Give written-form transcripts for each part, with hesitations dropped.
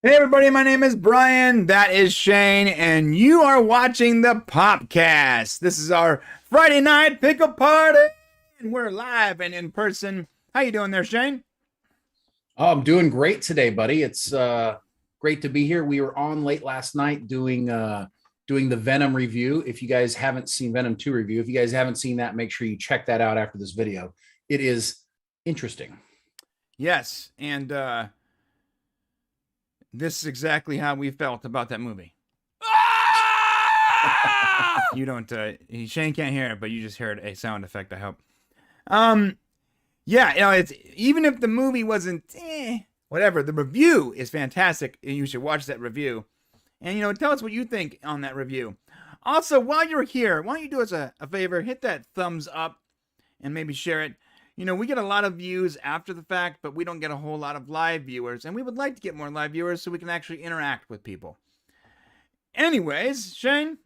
Hey everybody, my name is Brian, that is Shane, and you are watching the Popcast. This is our Friday night pickle party, and we're live and in person. How you doing there, Shane? Oh, I'm doing great today, buddy. It's great to be here. We were on late last night doing the Venom review. If you guys haven't seen Venom 2 review, if you guys haven't seen that, make sure you check that out after this video. It is interesting. Yes, and this is exactly how we felt about that movie. You don't, Shane can't hear it, but you just heard a sound effect, I hope. Um, yeah, it's even if the movie wasn't whatever, the review is fantastic, and you should watch that review. And tell us what you think on that review. Also, while you're here, why don't you do us a favor? Hit that thumbs up and maybe share it. We get a lot of views after the fact, but we don't get a whole lot of live viewers, and we would like to get more live viewers so we can actually interact with people. Anyways, Shane,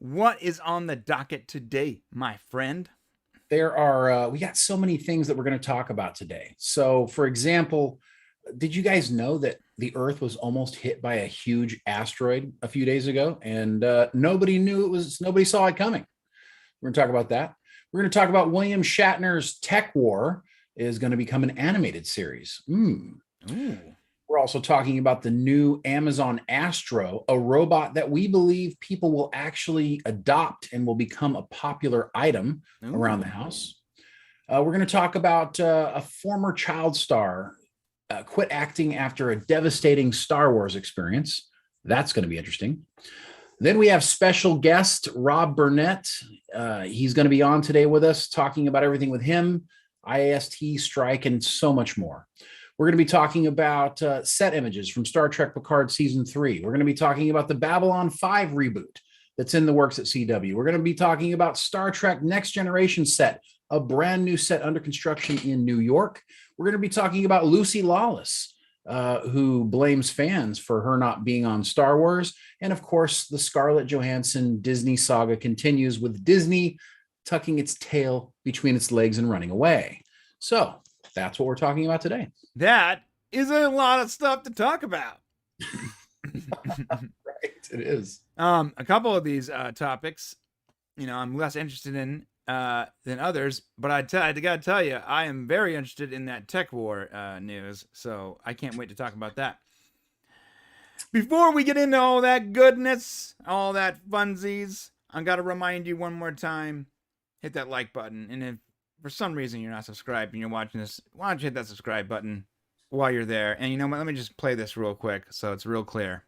what is on the docket today, my friend? We got so many things that we're going to talk about today. So, for example, did you guys know that the Earth was almost hit by a huge asteroid a few days ago, and nobody saw it coming? We're going to talk about that. We're going to talk about William Shatner's TEKWAR is going to become an animated series. Ooh. We're also talking about the new Amazon Astro, a robot that we believe people will actually adopt and will become a popular item around the house. We're going to talk about a former child star quit acting after a devastating Star Wars experience. That's going to be interesting. Then we have special guest Rob Burnett. He's going to be on today with us, talking about everything with him, IAST strike, and so much more. We're going to be talking about set images from Star Trek Picard Season 3. We're going to be talking about the Babylon 5 reboot that's in the works at CW. We're going to be talking about Star Trek Next Generation set, a brand new set under construction in New York. We're going to be talking about Lucy Lawless, who blames fans for her not being on Star Wars. And of course, the Scarlett Johansen Disney saga continues with Disney tucking its tail between its legs and running away. So that's what we're talking about today. That is a lot of stuff to talk about. Right, it is. A couple of these topics, I'm less interested in than others, but I gotta tell you, I am very interested in that TEKWAR news, so I can't wait to talk about that. Before we get into all that goodness, all that funsies, I gotta remind you one more time: hit that like button, and if for some reason you're not subscribed and you're watching this, why don't you hit that subscribe button while you're there? And you know what? Let me just play this real quick so it's real clear.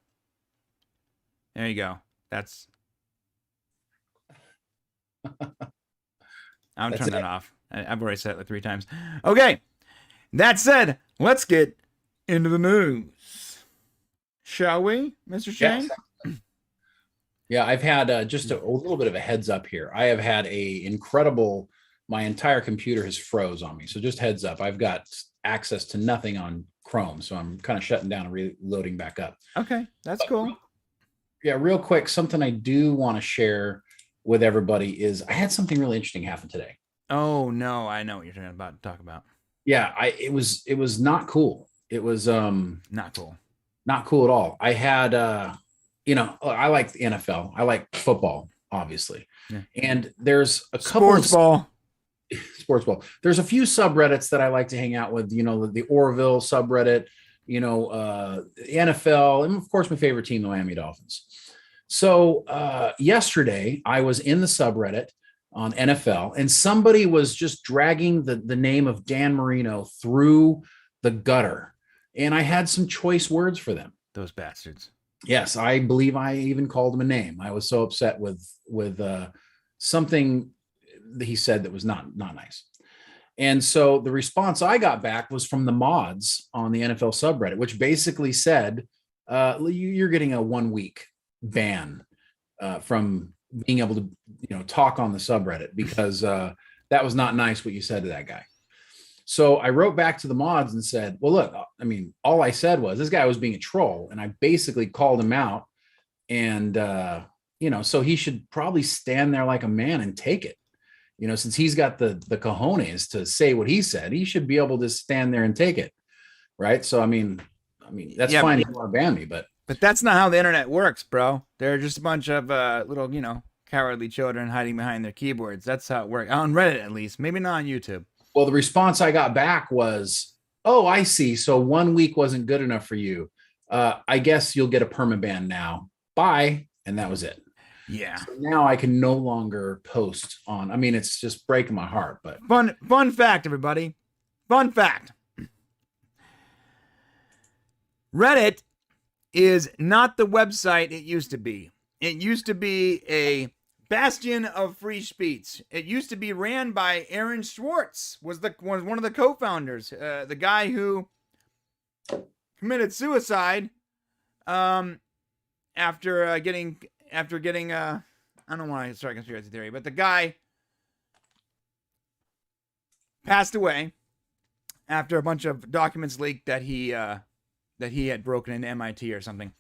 There you go. I'm gonna turn that off. I've already said it like 3 times. Okay. That said, let's get into the news. Shall we, Mr. Shane? Yes. Yeah, I've had just a little bit of a heads up here. I have had my entire computer has froze on me. So just heads up, I've got access to nothing on Chrome. So I'm kind of shutting down and reloading back up. Okay, that's cool. Yeah, real quick, something I do want to share with everybody is I had something really interesting happen today. Oh no, I know what you're about to talk about. Yeah, it was not cool. It was not cool. Not cool at all. I had I like the NFL. I like football, obviously. Yeah. And there's a couple sports ball. There's a few subreddits that I like to hang out with, the Orville subreddit, the NFL, and of course my favorite team, the Miami Dolphins. So yesterday I was in the subreddit on NFL, and somebody was just dragging the name of Dan Marino through the gutter, and I had some choice words for them. Those bastards. Yes, I believe I even called him a name. I was so upset with something that he said that was not nice. And so the response I got back was from the mods on the NFL subreddit, which basically said, you're getting a 1-week ban from being able to, talk on the subreddit because that was not nice what you said to that guy. So I wrote back to the mods and said, well, look, I mean, all I said was this guy was being a troll, and I basically called him out, and so he should probably stand there like a man and take it. Since he's got the cojones to say what he said, he should be able to stand there and take it. Right. So, I mean, mean, that's fine if you want to ban me, but that's not how the internet works, bro. They're just a bunch of little, cowardly children hiding behind their keyboards. That's how it works. On Reddit, at least. Maybe not on YouTube. well, the response I got back was, "Oh, I see. So 1 week wasn't good enough for you. I guess you'll get a permaban now. Bye." And that was it. Yeah. So now I can no longer post on. I mean, it's just breaking my heart. But fun fact, everybody. Fun fact. Reddit is not the website it used to be. It used to be a bastion of free speech. It used to be ran by Aaron Swartz, was one of the co-founders, the guy who committed suicide after getting I don't want to start conspiracy theory, but the guy passed away after a bunch of documents leaked that he had broken into MIT or something.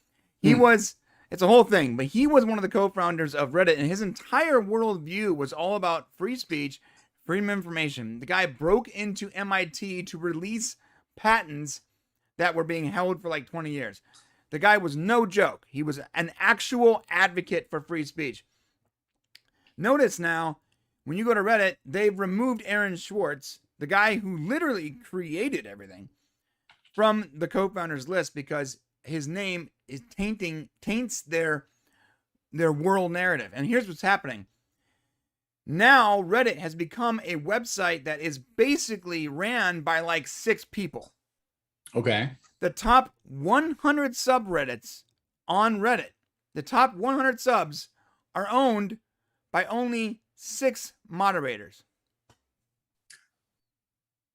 It's a whole thing, but he was one of the co-founders of Reddit, and his entire worldview was all about free speech, freedom of information. The guy broke into MIT to release patents that were being held for like 20 years. The guy was no joke. He was an actual advocate for free speech. Notice now, when you go to Reddit, they've removed Aaron Swartz, the guy who literally created everything, from the co-founders list because his name is taints their world narrative. And here's what's happening. Now Reddit has become a website that is basically ran by like 6 people. okay. The top 100 subreddits on Reddit, the top 100 subs are owned by only 6 moderators.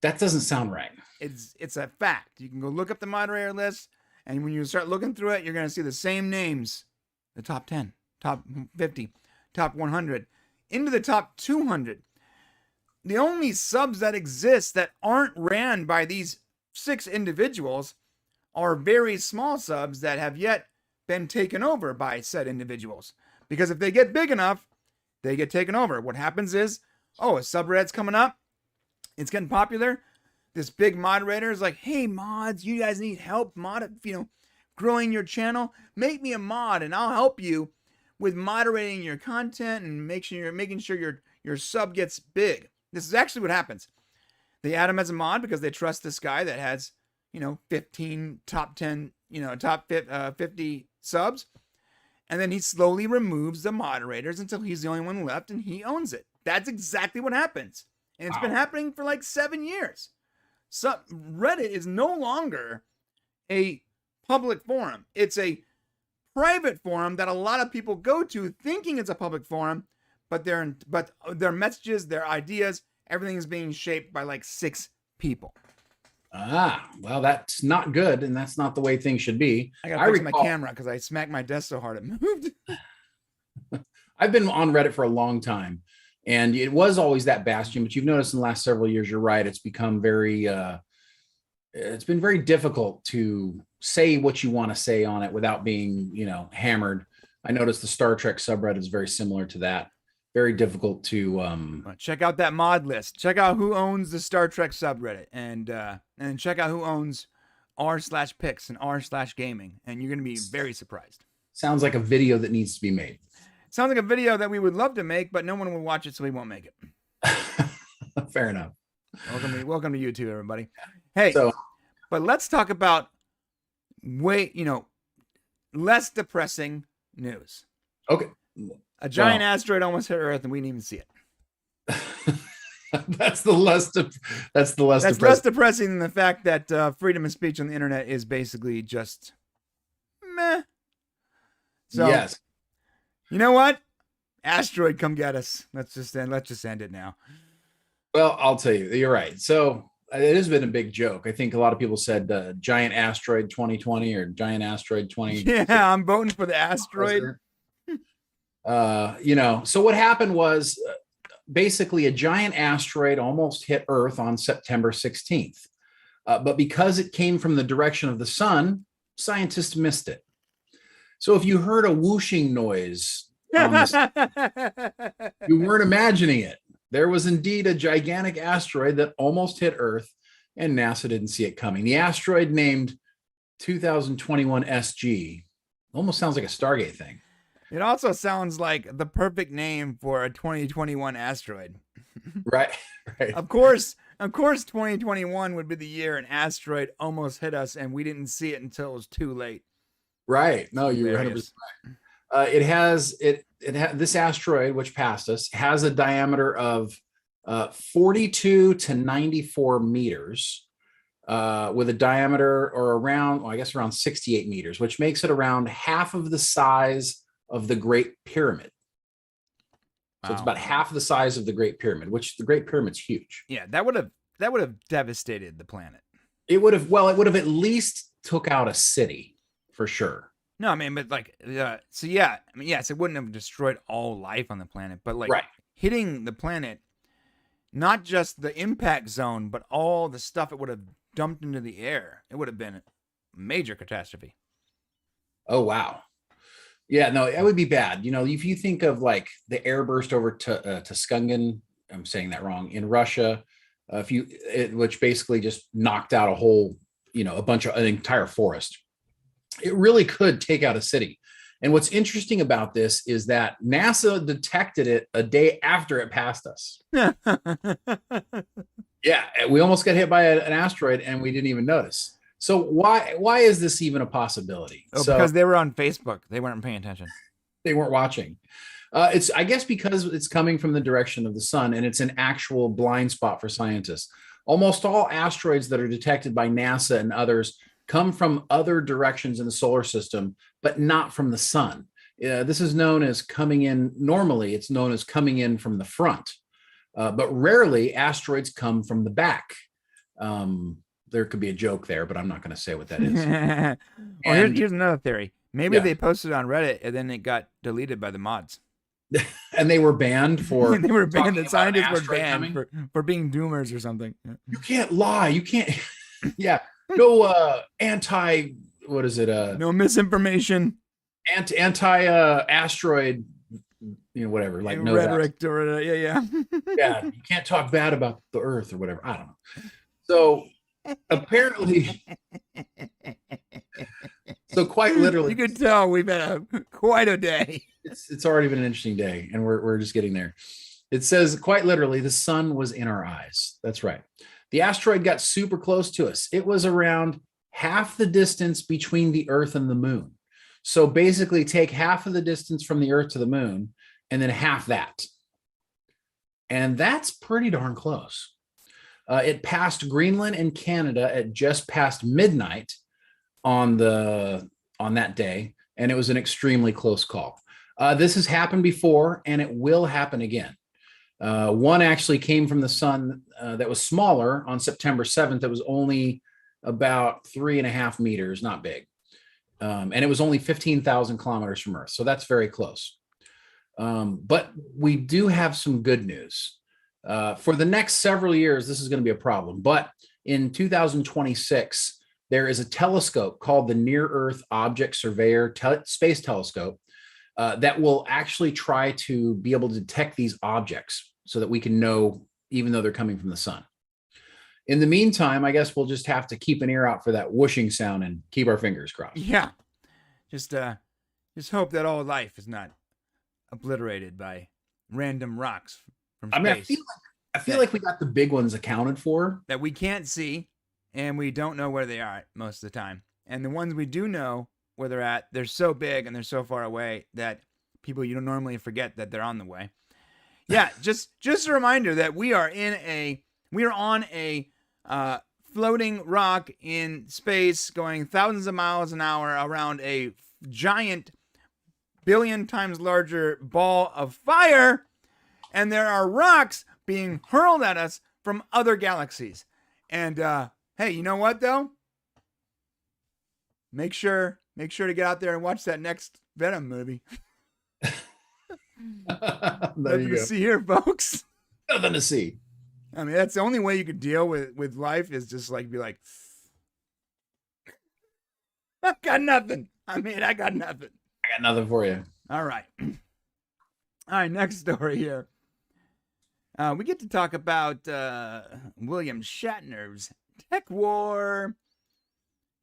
That doesn't sound right. It's a fact. You can go look up the moderator list, and when you start looking through it, you're going to see the same names. The top 10, top 50, top 100, into the top 200. The only subs that exist that aren't ran by these 6 individuals are very small subs that have yet been taken over by said individuals. Because if they get big enough, they get taken over. What happens is, a subreddit's coming up, it's getting popular. This big moderator is like, "Hey mods, you guys need help growing your channel? Make me a mod and I'll help you with moderating your content and making sure your sub gets big." This is actually what happens. They add him as a mod because they trust this guy that has 15 top 10, top 50 subs. And then he slowly removes the moderators until he's the only one left and he owns it. That's exactly what happens. And it's been happening for like 7 years. So Reddit is no longer a public forum. It's a private forum that a lot of people go to thinking it's a public forum, but their messages, their ideas, everything is being shaped by like 6 people. Well, that's not good, and that's not the way things should be. I gotta fix my camera because I smacked my desk so hard it moved. I've been on Reddit for a long time, and it was always that bastion. But you've noticed in the last several years, you're right, it's become it's been very difficult to say what you want to say on it without being, hammered. I noticed the Star Trek subreddit is very similar to that. Very difficult to check out that mod list. Check out who owns the Star Trek subreddit, and check out who owns r/picks and r/gaming, and you're going to be very surprised. Sounds like a video that needs to be made. Sounds like a video that we would love to make, but no one will watch it, so we won't make it. Fair enough. Welcome to YouTube, everybody. Hey, but let's talk about less depressing news. Okay. A giant asteroid almost hit Earth, and we didn't even see it. That's less depressing than the fact that freedom of speech on the internet is basically just meh. So, yes. You know what? Asteroid, come get us. Let's just end it now. Well, I'll tell you, you're right. So it has been a big joke. I think a lot of people said giant asteroid 2020 or giant asteroid 20. Yeah, I'm voting for the asteroid. So what happened was basically a giant asteroid almost hit Earth on September 16th. But because it came from the direction of the sun, scientists missed it. So if you heard a whooshing noise, you weren't imagining it. There was indeed a gigantic asteroid that almost hit Earth, and NASA didn't see it coming. The asteroid named 2021 SG. Almost sounds like a Stargate thing. It also sounds like the perfect name for a 2021 asteroid. Right. Right. Of course, 2021 would be the year an asteroid almost hit us and we didn't see it until it was too late. Right. No, you're 100% right. This asteroid, which passed us, has a diameter of 42 to 94 meters, with a diameter around 68 meters, which makes it around half of the size of the Great Pyramid. So it's about half the size of the Great Pyramid, which the Great Pyramid's huge. Yeah, that would have devastated the planet. It would have at least took out a city for sure. No, I mean, but yes, it wouldn't have destroyed all life on the planet, but hitting the planet, not just the impact zone, but all the stuff it would have dumped into the air, it would have been a major catastrophe. Oh, wow. Yeah, no, it would be bad. If you think of like the airburst over to Skungen, I'm saying that wrong, in Russia, which basically just knocked out a whole, an entire forest. It really could take out a city. And what's interesting about this is that NASA detected it a day after it passed us. Yeah, we almost got hit by an asteroid and we didn't even notice. So why is this even a possibility? Because they were on Facebook. They weren't paying attention. They weren't watching. It's, I guess, because it's coming from the direction of the sun and it's an actual blind spot for scientists. Almost all asteroids that are detected by NASA and others come from other directions in the solar system, but not from the sun. This is known as coming in. Normally, it's known as coming in from the front, but rarely asteroids come from the back. There could be a joke there, but I'm not going to say what that is. Well, here's another theory. Maybe they posted on Reddit and then it got deleted by the mods. And they were banned for. They were banned. The scientists were banned for being doomers or something. You can't lie. You can't. Yeah. No what is it? No misinformation. Anti asteroid, whatever. Like no rhetoric or yeah. Yeah, you can't talk bad about the Earth or whatever. I don't know. So apparently, quite literally, you could tell we've had quite a day. It's already been an interesting day, and we're just getting there. It says quite literally, the sun was in our eyes. That's right. The asteroid got super close to us. It was around half the distance between the Earth and the moon. So basically take half of the distance from the Earth to the moon and then half that. And that's pretty darn close. It passed Greenland and Canada at just past midnight on that day, and it was an extremely close call. This has happened before, and it will happen again. One actually came from the sun that was smaller on September 7th. It was only about 3.5 meters, not big. And it was only 15,000 kilometers from Earth. So that's very close. But we do have some good news. For the next several years, this is going to be a problem. But in 2026, there is a telescope called the Near Earth Object Surveyor Space Telescope that will actually try to be able to detect these objects so that we can know, even though they're coming from the sun. In the meantime, I guess we'll just have to keep an ear out for that whooshing sound and keep our fingers crossed. Yeah. Just hope that all life is not obliterated by random rocks from space. I feel like we got the big ones accounted for. That we can't see, and we don't know where they are most of the time. And the ones we do know where they're at, they're so big and they're so far away that people you don't normally forget that they're on the way. Yeah, just a reminder that we are on a floating rock in space going thousands of miles an hour around a giant billion times larger ball of fire, and there are rocks being hurled at us from other galaxies. And hey, you know what though? Make sure to get out there and watch that next Venom movie. Nothing to see here, folks. Nothing to see. I mean, that's the only way you could deal with life is just like be like, I got nothing. I got nothing. I got nothing for you. All right. All right, next story here. We get to talk about William Shatner's TEKWAR.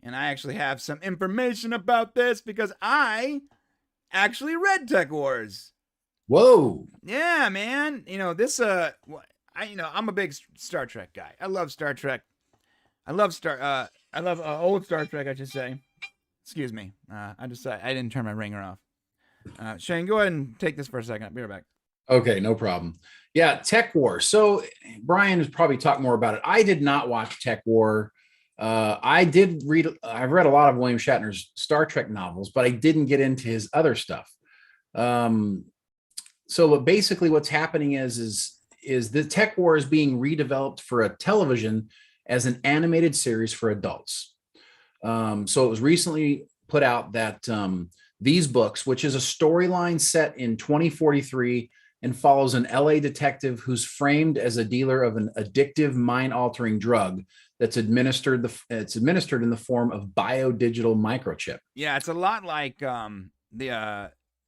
And I actually have some information about this because I actually read Tech Wars. Whoa. Yeah, man. I'm a big Star Trek guy. I love Star Trek. I love old Star Trek, I should say. Excuse me. I didn't turn my ringer off. Shane, go ahead and take this for a second. I'll be right back. Okay, no problem. Yeah, TEKWAR. So Brian has probably talked more about it. I did not watch TEKWAR. I've read a lot of William Shatner's Star Trek novels, but I didn't get into his other stuff. So basically what's happening is the TEKWAR is being redeveloped for a television as an animated series for adults. So it was recently put out that these books, which is a storyline set in 2043 and follows an LA detective who's framed as a dealer of an addictive, mind-altering drug that's administered in the form of biodigital microchip. Yeah, it's a lot like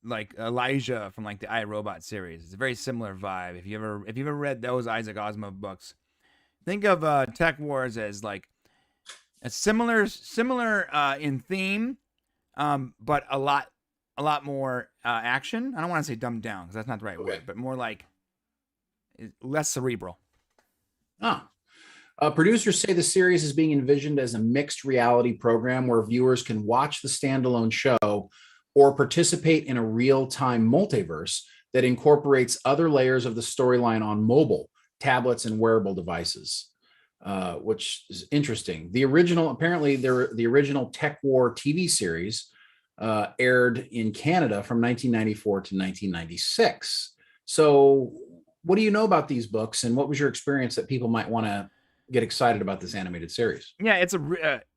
like Elijah from like the iRobot series. It's a very similar vibe. If you ever read those Isaac Asimov books, think of Tech Wars as like a similar in theme, but a lot more action. I don't want to say dumbed down because that's not the right word, but more like less cerebral. Producers say the series is being envisioned as a mixed reality program where viewers can watch the standalone show or participate in a real-time multiverse that incorporates other layers of the storyline on mobile, tablets, and wearable devices, which is interesting. The original TEKWAR TV series aired in Canada from 1994 to 1996. So what do you know about these books, and what was your experience that people might want to get excited about this animated series? Yeah, it's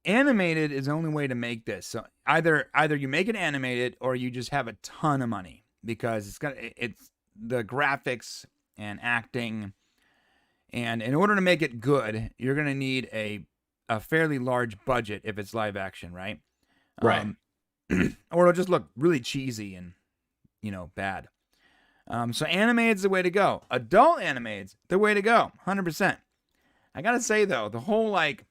animated is the only way to make this. So either you make it animated or you just have a ton of money, because it's the graphics and acting, and in order to make it good, you're going to need a fairly large budget if it's live action, right? Right. Or it'll just look really cheesy and bad. So animated's the way to go. Adult animated's the way to go, 100%. I gotta say though, the whole like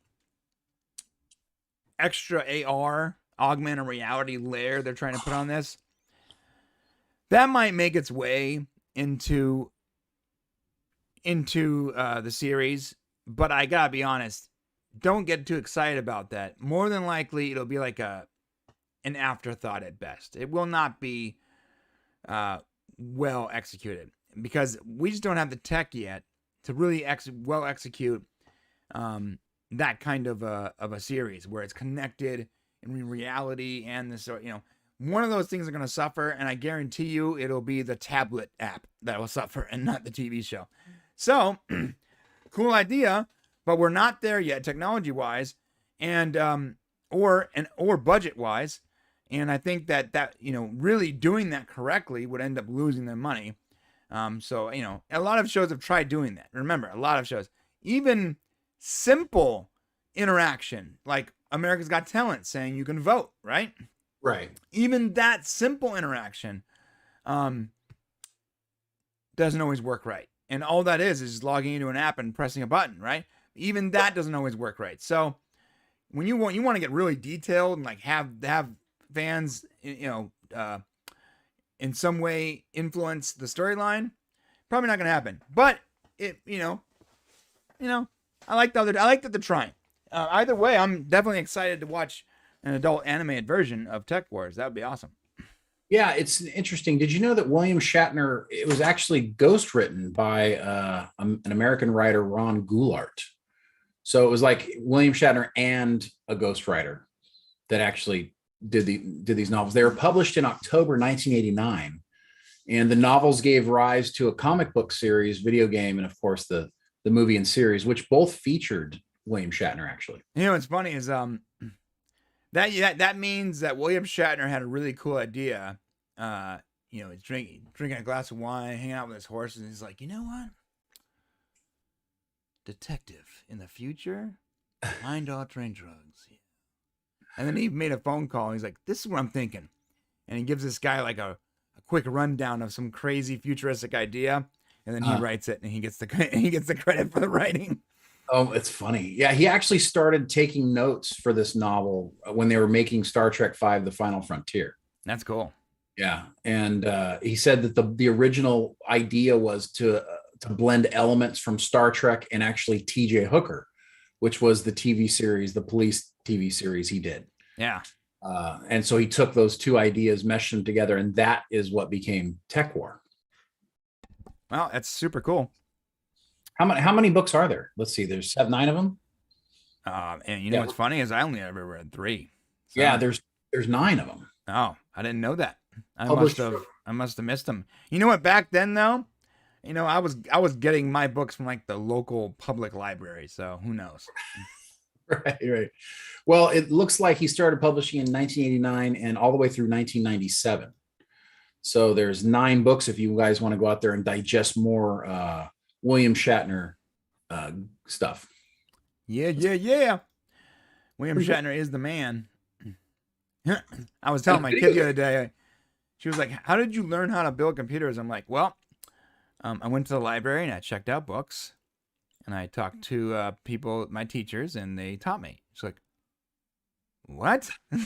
extra AR, augmented reality layer they're trying to put on this, that might make its way into the series. But I gotta be honest, don't get too excited about that. More than likely, it'll be like an afterthought at best. It will not be well executed, because we just don't have the tech yet to really well execute that kind of a series where it's connected in reality and this, one of those things are going to suffer, and I guarantee you it'll be the tablet app that will suffer and not the TV show. So, cool idea, but we're not there yet technology wise, and or budget wise, and I think that really doing that correctly would end up losing them money. So, a lot of shows have tried doing that. Remember, a lot of shows, even simple interaction, like America's Got Talent saying you can vote, right? Right. Even that simple interaction doesn't always work right. And all that is logging into an app and pressing a button, right? Even that doesn't always work right. So when you want to get really detailed and like have fans, in some way influence the storyline, probably not going to happen. But I like that they're trying. Either way, I'm definitely excited to watch an adult animated version of Tech Wars. That would be awesome. Yeah, it's interesting. Did you know that William Shatner, it was actually ghost written by an American writer, Ron Goulart. So it was like William Shatner and a ghostwriter that actually did these novels. They were published in October 1989, and the novels gave rise to a comic book series, video game, and of course the movie and series, which both featured William Shatner. Actually, what's funny is that means that William Shatner had a really cool idea. He's drinking a glass of wine, hanging out with his horses, and he's like, you know what? Detective in the future, mind-altering drugs. Yeah. And then he made a phone call. He's like, this is what I'm thinking. And he gives this guy like a quick rundown of some crazy futuristic idea. And then he writes it, and he gets the credit for the writing. Oh, it's funny. Yeah, he actually started taking notes for this novel when they were making Star Trek V: The Final Frontier. That's cool. Yeah, and he said that the original idea was to blend elements from Star Trek and actually T.J. Hooker, which was the TV series, the police TV series he did. Yeah. And so he took those two ideas, meshed them together, and that is what became TEKWAR. Well, that's super cool. How many books are there? Let's see. There's 9 of them. And you know what's funny is I only ever read 3. So. Yeah, there's 9 of them. Oh, I didn't know that. I must have missed them. You know what? Back then, though, you know, I was getting my books from like the local public library. So who knows? Right. Well, it looks like he started publishing in 1989 and all the way through 1997. So there's 9 books if you guys want to go out there and digest more William Shatner stuff. Yeah. William Shatner is the man. I was telling my kid the other day, she was like, "How did you learn how to build computers?" I'm like, "Well, I went to the library and I checked out books and I talked to people, my teachers, and they taught me." She's like, "What? How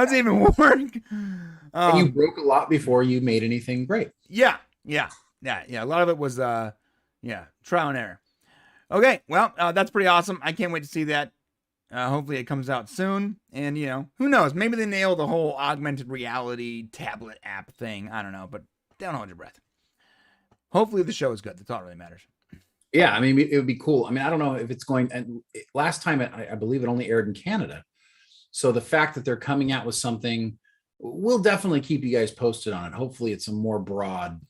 does it even work?" And you broke a lot before you made anything great. Yeah. A lot of it was, trial and error. Okay, well, that's pretty awesome. I can't wait to see that. Hopefully it comes out soon. And, you know, who knows? Maybe they nail the whole augmented reality tablet app thing. I don't know, but don't hold your breath. Hopefully the show is good. That's all that really matters. Yeah, I mean, it would be cool. I mean, I don't know if it's going. And last time, I believe it only aired in Canada. So the fact that they're coming out with something, we'll definitely keep you guys posted on it. Hopefully it's a more broad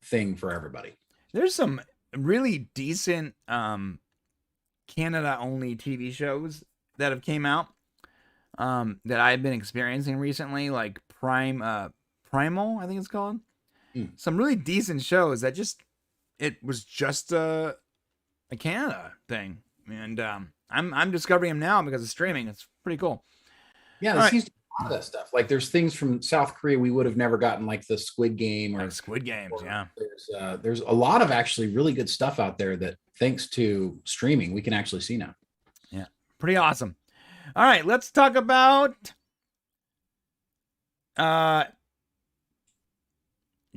thing for everybody. There's some really decent Canada only TV shows that have came out that I've been experiencing recently, like Primal, I think it's called. Some really decent shows that it was just a Canada thing, and I'm discovering them now because of streaming. It's pretty cool. Yeah, there seems to be a lot of that stuff. Like there's things from South Korea we would have never gotten, like the Squid Game or Squid Games. Yeah, there's a lot of actually really good stuff out there that thanks to streaming we can actually see now. Yeah, pretty awesome. All right, let's talk about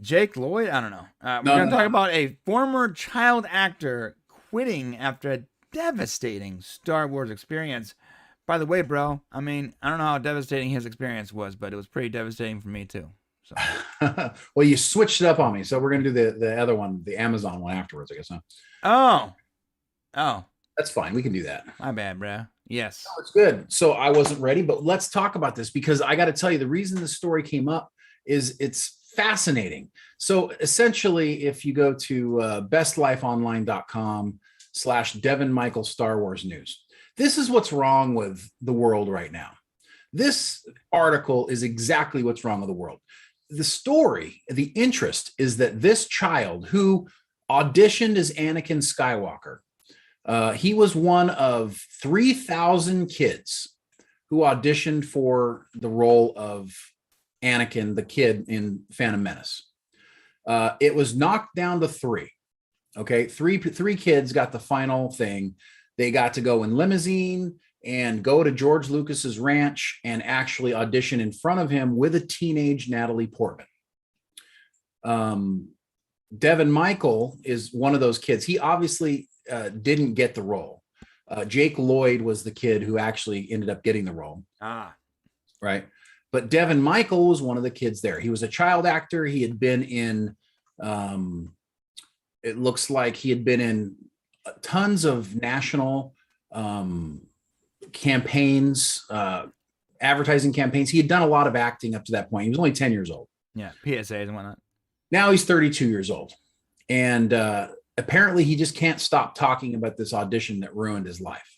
Jake Lloyd. I don't know. We're going to talk about a former child actor quitting after a devastating Star Wars experience. By the way, bro, I mean, I don't know how devastating his experience was, but it was pretty devastating for me too. So. Well, you switched it up on me, so we're going to do the other one, the Amazon one afterwards, I guess. Huh? Oh, that's fine. We can do that. My bad, bro. Yes, no, it's good. So I wasn't ready, but let's talk about this because I got to tell you, the reason the story came up is it's fascinating. So essentially, if you go to bestlifeonline.com/Devin Michael Star Wars News, this is what's wrong with the world right now. This article is exactly what's wrong with the world. The story, the interest is that this child who auditioned as Anakin Skywalker, he was one of 3,000 kids who auditioned for the role of Anakin, the kid in Phantom Menace. It was knocked down to 3. Okay, three kids got the final thing. They got to go in limousine and go to George Lucas's ranch and actually audition in front of him with a teenage Natalie Portman. Devin Michael is one of those kids. He obviously didn't get the role. Jake Lloyd was the kid who actually ended up getting the role. Right. But Devin Michael was one of the kids there. He was a child actor. He had been in, it looks like he had been in tons of national campaigns, advertising campaigns. He had done a lot of acting up to that point. He was only 10 years old. Yeah, PSAs and whatnot. Now he's 32 years old. And apparently he just can't stop talking about this audition that ruined his life.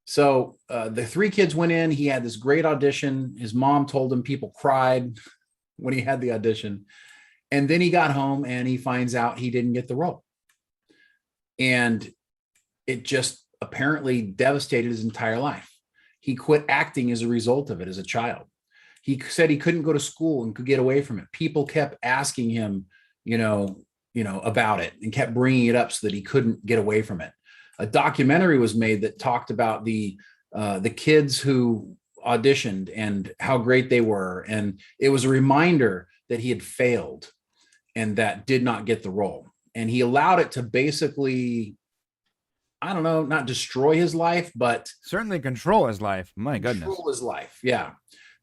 So the 3 kids went in. He had this great audition. His mom told him people cried when he had the audition. And then he got home and he finds out he didn't get the role. And it just apparently devastated his entire life. He quit acting as a result of it as a child. He said he couldn't go to school and could get away from it. People kept asking him, you know, about it and kept bringing it up so that he couldn't get away from it. A documentary was made that talked about the kids who auditioned and how great they were. And it was a reminder that he had failed and that did not get the role. And he allowed it to basically, I don't know, not destroy his life, but certainly control his life. My goodness. Control his life. Yeah.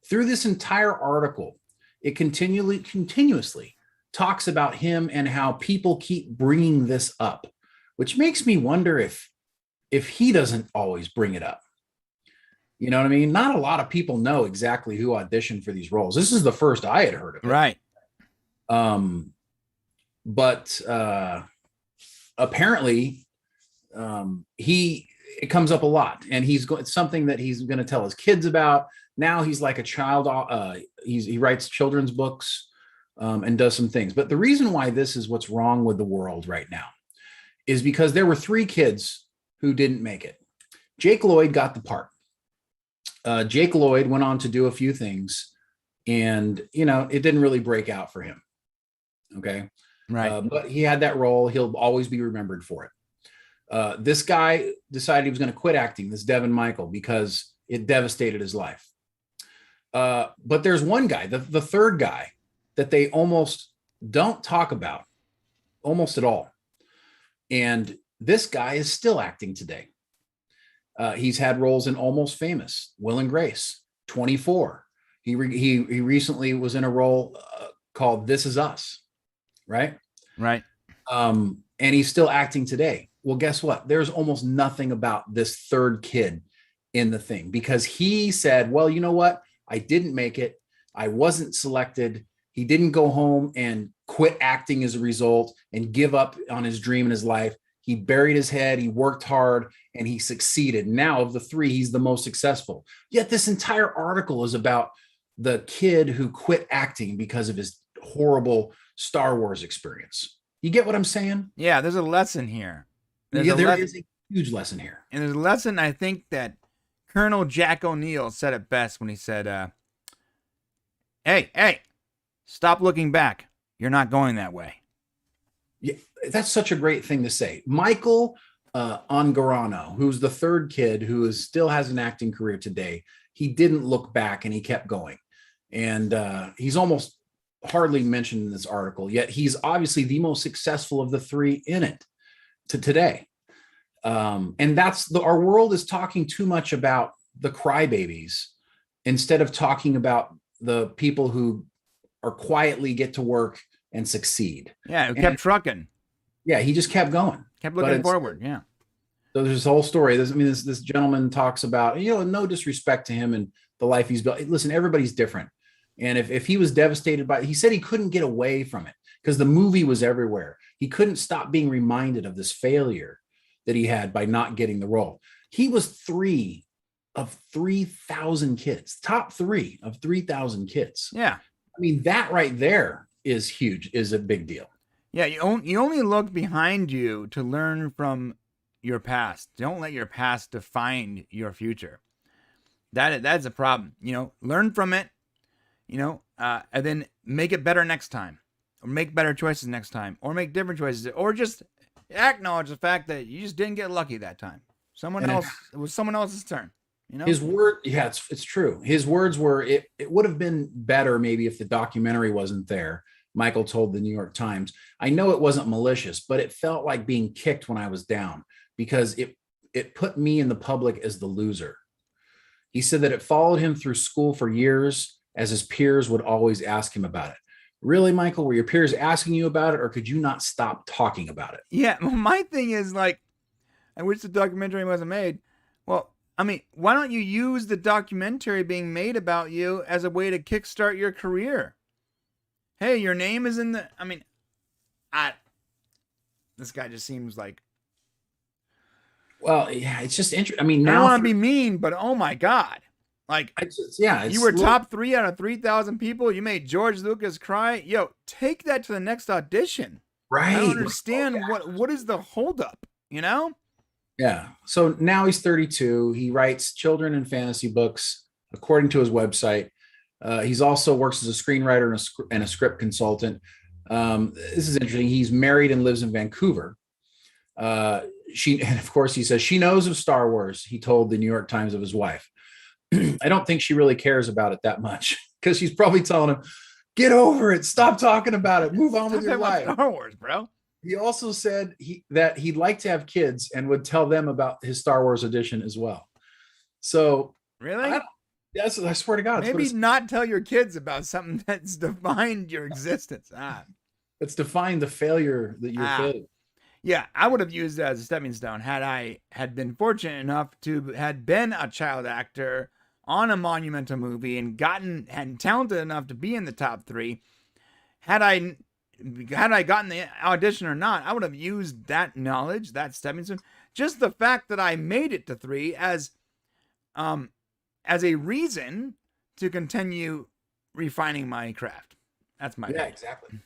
Through this entire article, it continuously talks about him and how people keep bringing this up, which makes me wonder if he doesn't always bring it up. You know what I mean? Not a lot of people know exactly who auditioned for these roles. This is the first I had heard of it. Right. But apparently it comes up a lot, and it's something that he's going to tell his kids about. Now he's like a child. He writes children's books and does some things. But the reason why this is what's wrong with the world right now is because there were 3 kids who didn't make it. Jake Lloyd got the part. Jake Lloyd went on to do a few things, and it didn't really break out for him. Okay. Right. But he had that role. He'll always be remembered for it. This guy decided he was going to quit acting, this Devin Michael, because it devastated his life. But there's one guy, the third guy, that they almost don't talk about almost at all. And this guy is still acting today. He's had roles in Almost Famous, Will and Grace, 24. He recently was in a role called This Is Us. Right. Right. And he's still acting today. Well, guess what? There's almost nothing about this third kid in the thing, because he said, well, you know what? I didn't make it. I wasn't selected. He didn't go home and quit acting as a result and give up on his dream in his life. He buried his head. He worked hard and he succeeded. Now, of the 3, he's the most successful. Yet this entire article is about the kid who quit acting because of his horrible Star Wars experience. You get what I'm saying? Yeah, there's a lesson here. There is a huge lesson here. And there's a lesson, I think, that Colonel Jack O'Neill said it best when he said, hey, stop looking back. You're not going that way. Yeah, that's such a great thing to say. Michael Angarano, who's the third kid who still has an acting career today, he didn't look back and he kept going. And he's almost hardly mentioned in this article, yet he's obviously the most successful of the 3 in it to today. And that's our world is talking too much about the crybabies instead of talking about the people who are quietly get to work and succeed. Yeah, who kept trucking. Yeah, he just kept going. Kept looking forward, yeah. So there's this whole story. This gentleman talks about, no disrespect to him and the life he's built. Listen, everybody's different. And if he was devastated by it, he said he couldn't get away from it because the movie was everywhere. He couldn't stop being reminded of this failure that he had by not getting the role. He was 3 of 3,000 kids, top 3 of 3,000 kids. Yeah. I mean, that right there is huge, is a big deal. Yeah, you only look behind you to learn from your past. Don't let your past define your future. That's a problem. Learn from it, and then make it better next time, or make better choices next time, or make different choices, or just acknowledge the fact that you just didn't get lucky that time. It was someone else's turn. His word, yeah, it's true. His words were, it would have been better maybe if the documentary wasn't there. Michael told the New York Times, I know it wasn't malicious, but it felt like being kicked when I was down because it put me in the public as the loser. He said that it followed him through school for years as his peers would always ask him about it. Really, Michael, were your peers asking you about it, or could you not stop talking about it? Yeah, my thing is, I wish the documentary wasn't made. Well, why don't you use the documentary being made about you as a way to kickstart your career? Hey, your name is in the... This guy just seems like... Well, yeah, it's just interesting. Now I don't want to be mean, but oh my God. You were top 3 out of 3,000 people. You made George Lucas cry. Yo, take that to the next audition. Right. I don't understand what is the holdup, Yeah. So now he's 32. He writes children and fantasy books, according to his website. He's also works as a screenwriter and a script consultant. This is interesting. He's married and lives in Vancouver. And of course, he says she knows of Star Wars. He told the New York Times of his wife. I don't think she really cares about it that much because she's probably telling him, get over it. Stop talking about it. Move on with your life. Star Wars, bro. He also said that he'd like to have kids and would tell them about his Star Wars edition as well. So really, yes, I swear to God, maybe not tell your kids about something that's defined your existence. It's defined the failure that you're failing. Yeah, I would have used it as a stepping stone had I had been fortunate enough to had been a child actor on a monumental movie and talented enough to be in the top 3. Had I gotten the audition or not, I would have used that knowledge, that stepping stone, just the fact that I made it to 3 as a reason to continue refining my craft. That's my opinion. Exactly.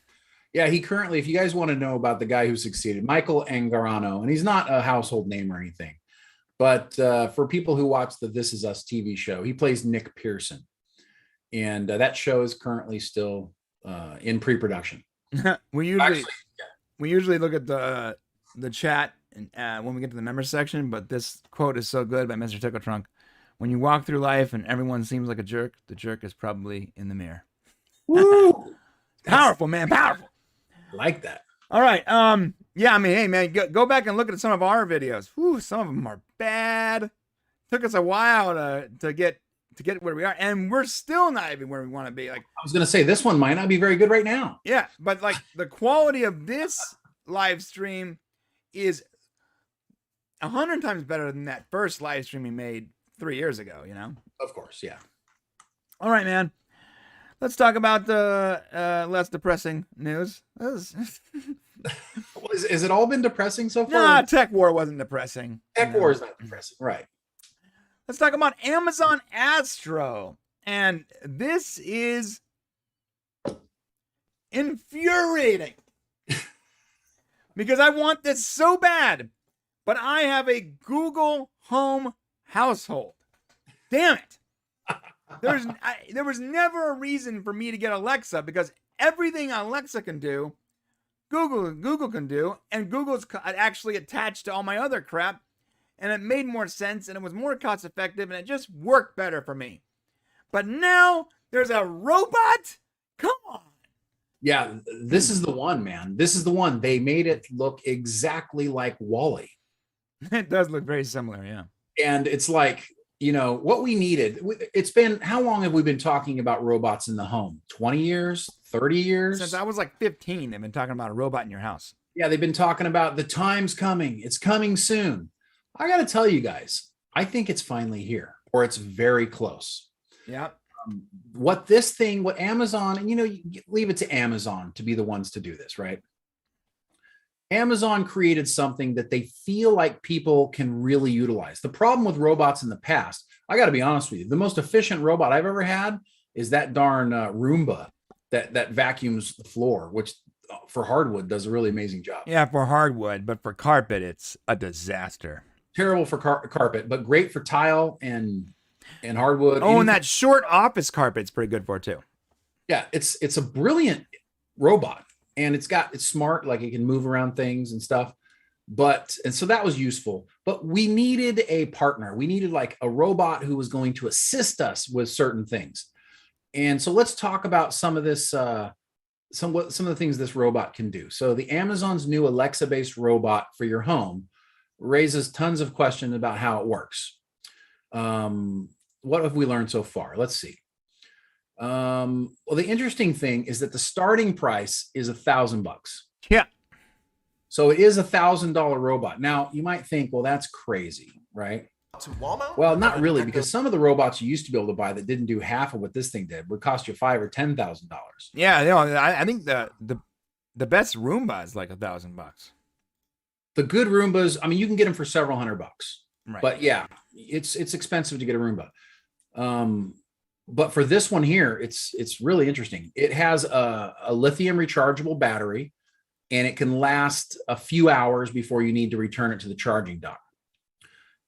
Yeah, he currently, if you guys want to know about the guy who succeeded, Michael Angarano, and he's not a household name or anything, but for people who watch the This Is Us TV show, he plays Nick Pearson, and that show is currently still in pre-production. we usually look at the chat when we get to the members section, but this quote is so good by Mr. Tickle Trunk. When you walk through life and everyone seems like a jerk, the jerk is probably in the mirror. Woo! Powerful, man, powerful. Like that. All right. Yeah, I mean, hey, man, go back and look at some of our videos. Whew, some of them are bad. Took us a while to get where we are, and we're still not even where we want to be. Like I was gonna say, this one might not be very good right now. Yeah, but like the quality of this live stream is 100 times better than that first live stream we made 3 years ago. You know. Of course, yeah. All right, man. Let's talk about the less depressing news. Is it all been depressing so far? Nah, TEKWAR wasn't depressing. TEKWAR is not depressing, right? Let's talk about Amazon Astro. And this is infuriating. Because I want this so bad, but I have a Google Home household. Damn it. There was never a reason for me to get Alexa because everything Alexa can do, Google can do, and Google's actually attached to all my other crap, and it made more sense, and it was more cost effective, and it just worked better for me. But now there's a robot? Come on. Yeah, this is the one, man. This is the one. They made it look exactly like Wall-E. It does look very similar, yeah. And it's like, you know, what we needed. It's been, how long have we been talking about robots in the home? 20 years? 30 years? Since I was like 15, they've been talking about a robot in your house. Yeah, they've been talking about the time's coming. It's coming soon. I got to tell you guys, I think it's finally here, or it's very close. Yeah. What Amazon, and you know, you leave it to Amazon to be the ones to do this, right? Amazon created something that they feel like people can really utilize. The problem with robots in the past, I got to be honest with you, the most efficient robot I've ever had is that darn Roomba that vacuums the floor, which for hardwood does a really amazing job. Yeah, for hardwood, but for carpet, it's a disaster. Terrible for carpet, but great for tile and hardwood. Oh, and that short office carpet's pretty good for it too. Yeah, it's a brilliant robot. And it's smart, like it can move around things and stuff. And so that was useful. But we needed a partner. We needed like a robot who was going to assist us with certain things. And so let's talk about some of this, some of the things this robot can do. So the Amazon's new Alexa-based robot for your home raises tons of questions about how it works. What have we learned so far? Let's see. Well, the interesting thing is that the starting price is $1,000. Yeah. So it is $1,000 robot. Now you might think, well, that's crazy, right? Well, not really, because some of the robots you used to be able to buy that didn't do half of what this thing did would cost you $5,000 or $10,000. Yeah, you know, I think the best Roomba is like $1,000. The good Roombas, I mean, you can get them for several $100. Right. But yeah, it's expensive to get a Roomba. But for this one here, it's really interesting. It has a lithium rechargeable battery, and it can last a few hours before you need to return it to the charging dock.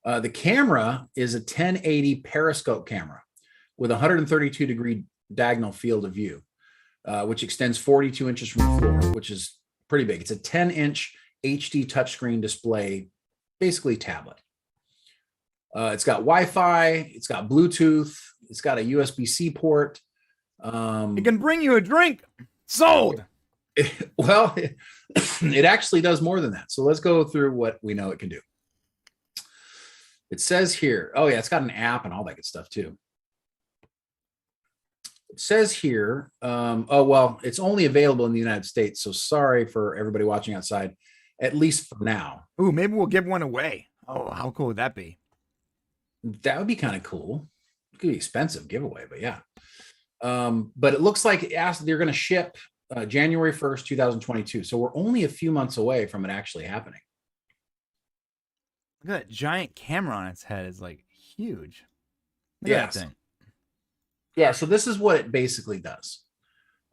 The camera is a 1080 periscope camera with 132-degree diagonal field of view. which extends 42 inches from the floor, which is pretty big. It's a 10-inch HD touchscreen display, basically tablet. It's got Wi-Fi, it's got Bluetooth, it's got a USB-C port. It can bring you a drink. Sold. Well, it actually does more than that. So let's go through what we know it can do. It says here, oh yeah, it's got an app and all that good stuff too. It says here, oh, well, it's only available in the United States. So sorry for everybody watching outside, at least for now. Ooh, maybe we'll give one away. Oh, how cool would that be? That would be kind of cool. It could be expensive giveaway, but yeah. But it looks like they're going to ship January 1st, 2022. So we're only a few months away from it actually happening. Look at that giant camera on its head. Is like huge. Look at that thing. Yeah, so this is what it basically does.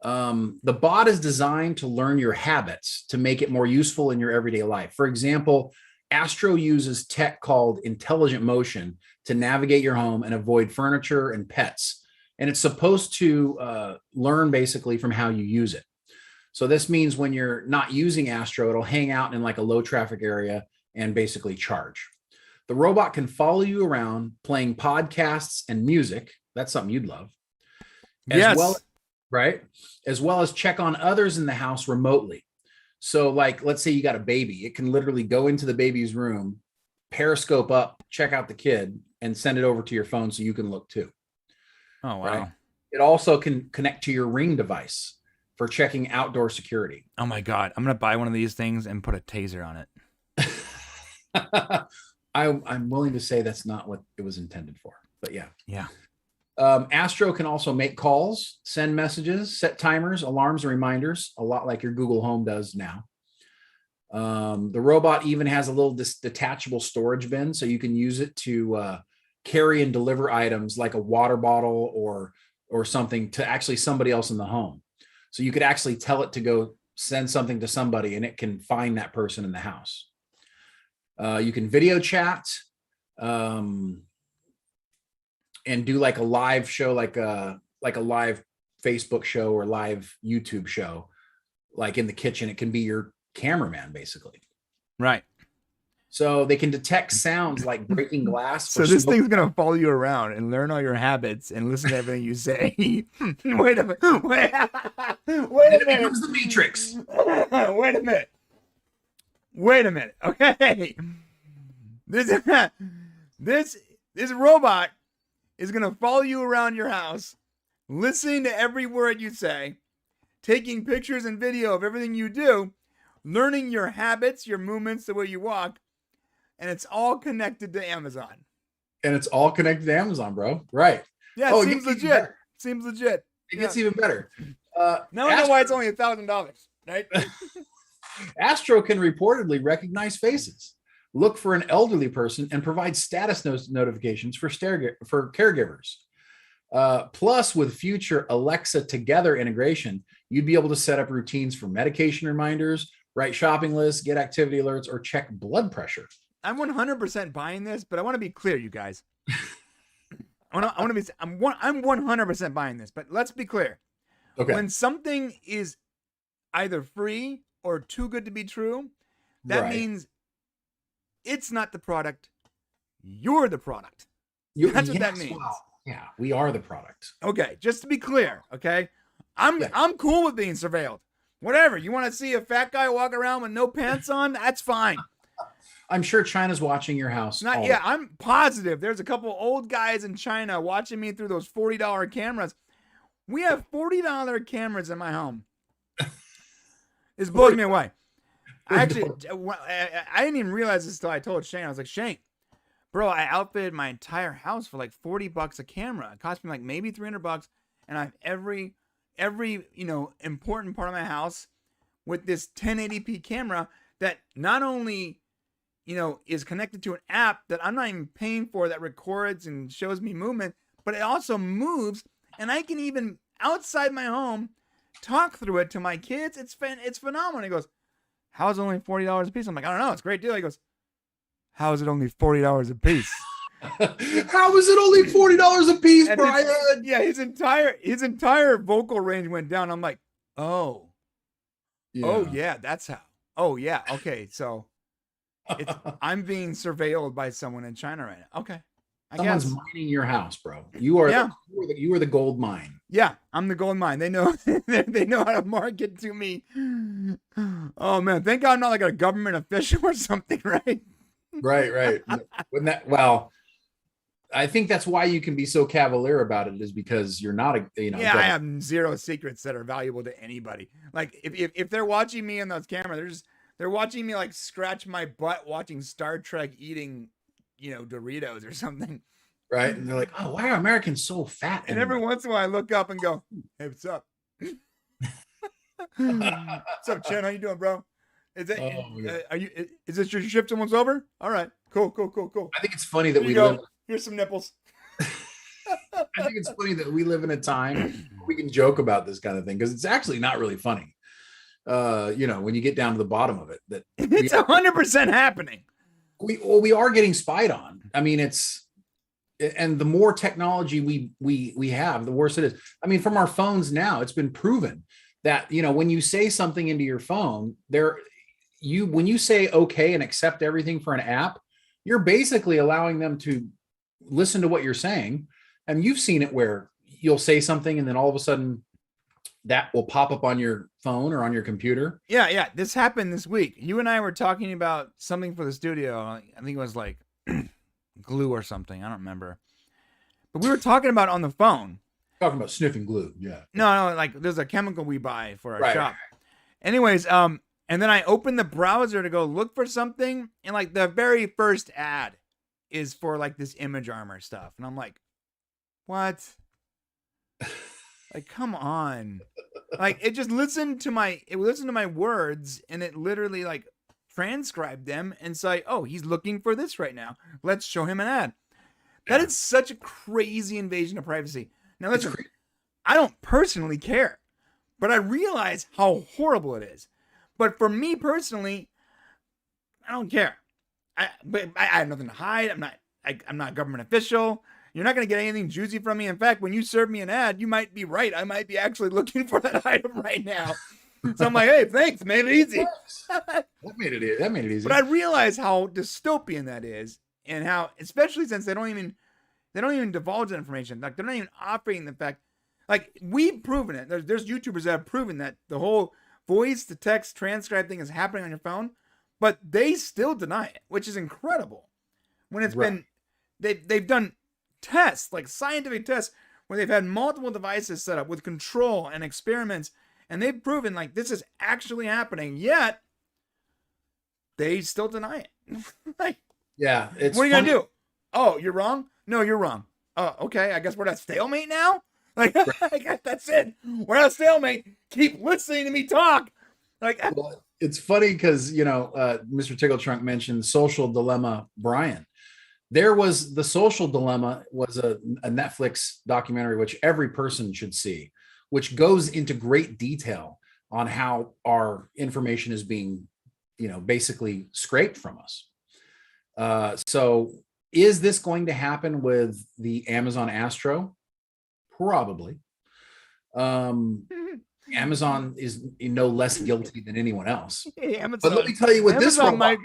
The bot is designed to learn your habits to make it more useful in your everyday life. For example, Astro uses tech called intelligent motion to navigate your home and avoid furniture and pets. And it's supposed to learn basically from how you use it. So this means when you're not using Astro, it'll hang out in like a low traffic area and basically charge. The robot can follow you around playing podcasts and music. That's something you'd love. Yes. Well, right? As well as check on others in the house remotely. So like, let's say you got a baby. It can literally go into the baby's room, periscope up, check out the kid, and send it over to your phone so you can look too. Oh, wow. Right? It also can connect to your Ring device for checking outdoor security. Oh my God. I'm going to buy one of these things and put a taser on it. I'm willing to say that's not what it was intended for, but yeah. Yeah. Astro can also make calls, send messages, set timers, alarms, and reminders, a lot like your Google Home does now. The robot even has a little detachable storage bin, so you can use it to carry and deliver items like a water bottle or something to actually somebody else in the home. So you could actually tell it to go send something to somebody and it can find that person in the house. You can video chat and do like a live show, like a live Facebook show or live YouTube show, like in the kitchen. It can be your cameraman basically. Right. So they can detect sounds like breaking glass. So this thing's going to follow you around and learn all your habits and listen to everything you say. Wait a minute. Wait a minute. Here comes the Matrix. Wait a minute. Wait a minute. Okay. This robot is going to follow you around your house, listening to every word you say, taking pictures and video of everything you do, learning your habits, your movements, the way you walk, and it's all connected to Amazon. And it's all connected to Amazon, bro. Right. Yeah, it seems legit. Seems legit. It gets even better. Now I know why it's only $1,000, right? Astro can reportedly recognize faces, look for an elderly person, and provide status notifications for caregivers. Plus, with future Alexa Together integration, you'd be able to set up routines for medication reminders, write shopping lists, get activity alerts, or check blood pressure. I'm 100% buying this, but I want to be clear, you guys. I'm 100% buying this, but let's be clear. Okay. When something is either free or too good to be true, that means it's not the product. You're the product. That's what that means. Wow. Yeah, we are the product. Okay, just to be clear, okay? I'm cool with being surveilled. Whatever. You want to see a fat guy walk around with no pants on? That's fine. I'm sure China's watching your house. I'm positive there's a couple old guys in China watching me through those $40 cameras. We have $40 cameras in my home. This blows me away. I didn't even realize this until I told Shane. I was like, Shane, bro, I outfitted my entire house for like $40 a camera. It cost me like maybe $300, and I have every important part of my house with this 1080p camera that not only is connected to an app that I'm not even paying for that records and shows me movement, but it also moves, and I can even outside my home talk through it to my kids. It's phenomenal. He goes, how is it only $40 a piece? I'm like, I don't know. It's a great deal. He goes, how is it only $40 a piece? How is it only $40 a piece, And Brian? yeah, his entire vocal range went down. I'm like, oh yeah, that's how. Oh yeah, okay, so I'm being surveilled by someone in China right now. Okay, Someone's mining your house, bro. You are the gold mine. Yeah, I'm the gold mine. They know they know how to market to me. Oh man, thank God I'm not like a government official or something, right? Right. Wouldn't that, well, I think that's why you can be so cavalier about it, is because you're not I have zero secrets that are valuable to anybody. Like if they're watching me on those cameras, they're watching me like scratch my butt watching Star Trek eating, Doritos or something. Right. And they're like, oh, why are Americans so fat? And every once in a while I look up and go, hey, what's up? What's up, Chen? How you doing, bro? Is this your shift almost over? All right. Cool. I think it's funny that here's some nipples. I think it's funny that we live in a time where we can joke about this kind of thing, because it's actually not really funny. When you get down to the bottom of it, that it's 100% happening. We are getting spied on. I mean, and the more technology we have, the worse it is. I mean, from our phones now, it's been proven that, when you say something into your phone, when you say okay and accept everything for an app, you're basically allowing them to listen to what you're saying. And you've seen it where you'll say something and then all of a sudden that will pop up on your phone or on your computer. Yeah. This happened this week. You and I were talking about something for the studio. I think it was like glue or something. I don't remember. But we were talking about it on the phone. Talking about sniffing glue. Yeah. No, like there's a chemical we buy for our shop. Anyways, and then I opened the browser to go look for something, and like the very first ad is for like this image armor stuff. And I'm like, what? Like, come on. Like it listened to my words, and it literally like transcribed them and say, oh, he's looking for this right now. Let's show him an ad. That is such a crazy invasion of privacy. Now listen, I don't personally care, but I realize how horrible it is. But for me personally, I don't care. I have nothing to hide. I'm not a government official. You're not going to get anything juicy from me. In fact, when you serve me an ad, you might be right. I might be actually looking for that item right now. So I'm like, hey, thanks, made it easy. That made it easy. But I realize how dystopian that is, and how, especially since they don't even divulge that information. Like they're not even offering the fact. Like we've proven it. There's YouTubers that have proven that the whole voice to text transcribe thing is happening on your phone, but they still deny it, which is incredible. When it's been, they've done tests, like scientific tests, where they've had multiple devices set up with control and experiments, and they've proven like this is actually happening, yet they still deny it. Like, yeah, what are you gonna do? Oh, you're wrong? No, you're wrong. Oh, okay. I guess we're at stalemate now. Like, I guess that's it. We're at a stalemate. Keep listening to me talk. Like, well, it's funny because Mr. Tickle Trunk mentioned Social Dilemma, Brian. The Social Dilemma was a Netflix documentary which every person should see, which goes into great detail on how our information is being, basically scraped from us. So is this going to happen with the Amazon Astro? Probably. Amazon is no less guilty than anyone else. Amazon, but let me tell you what this robot,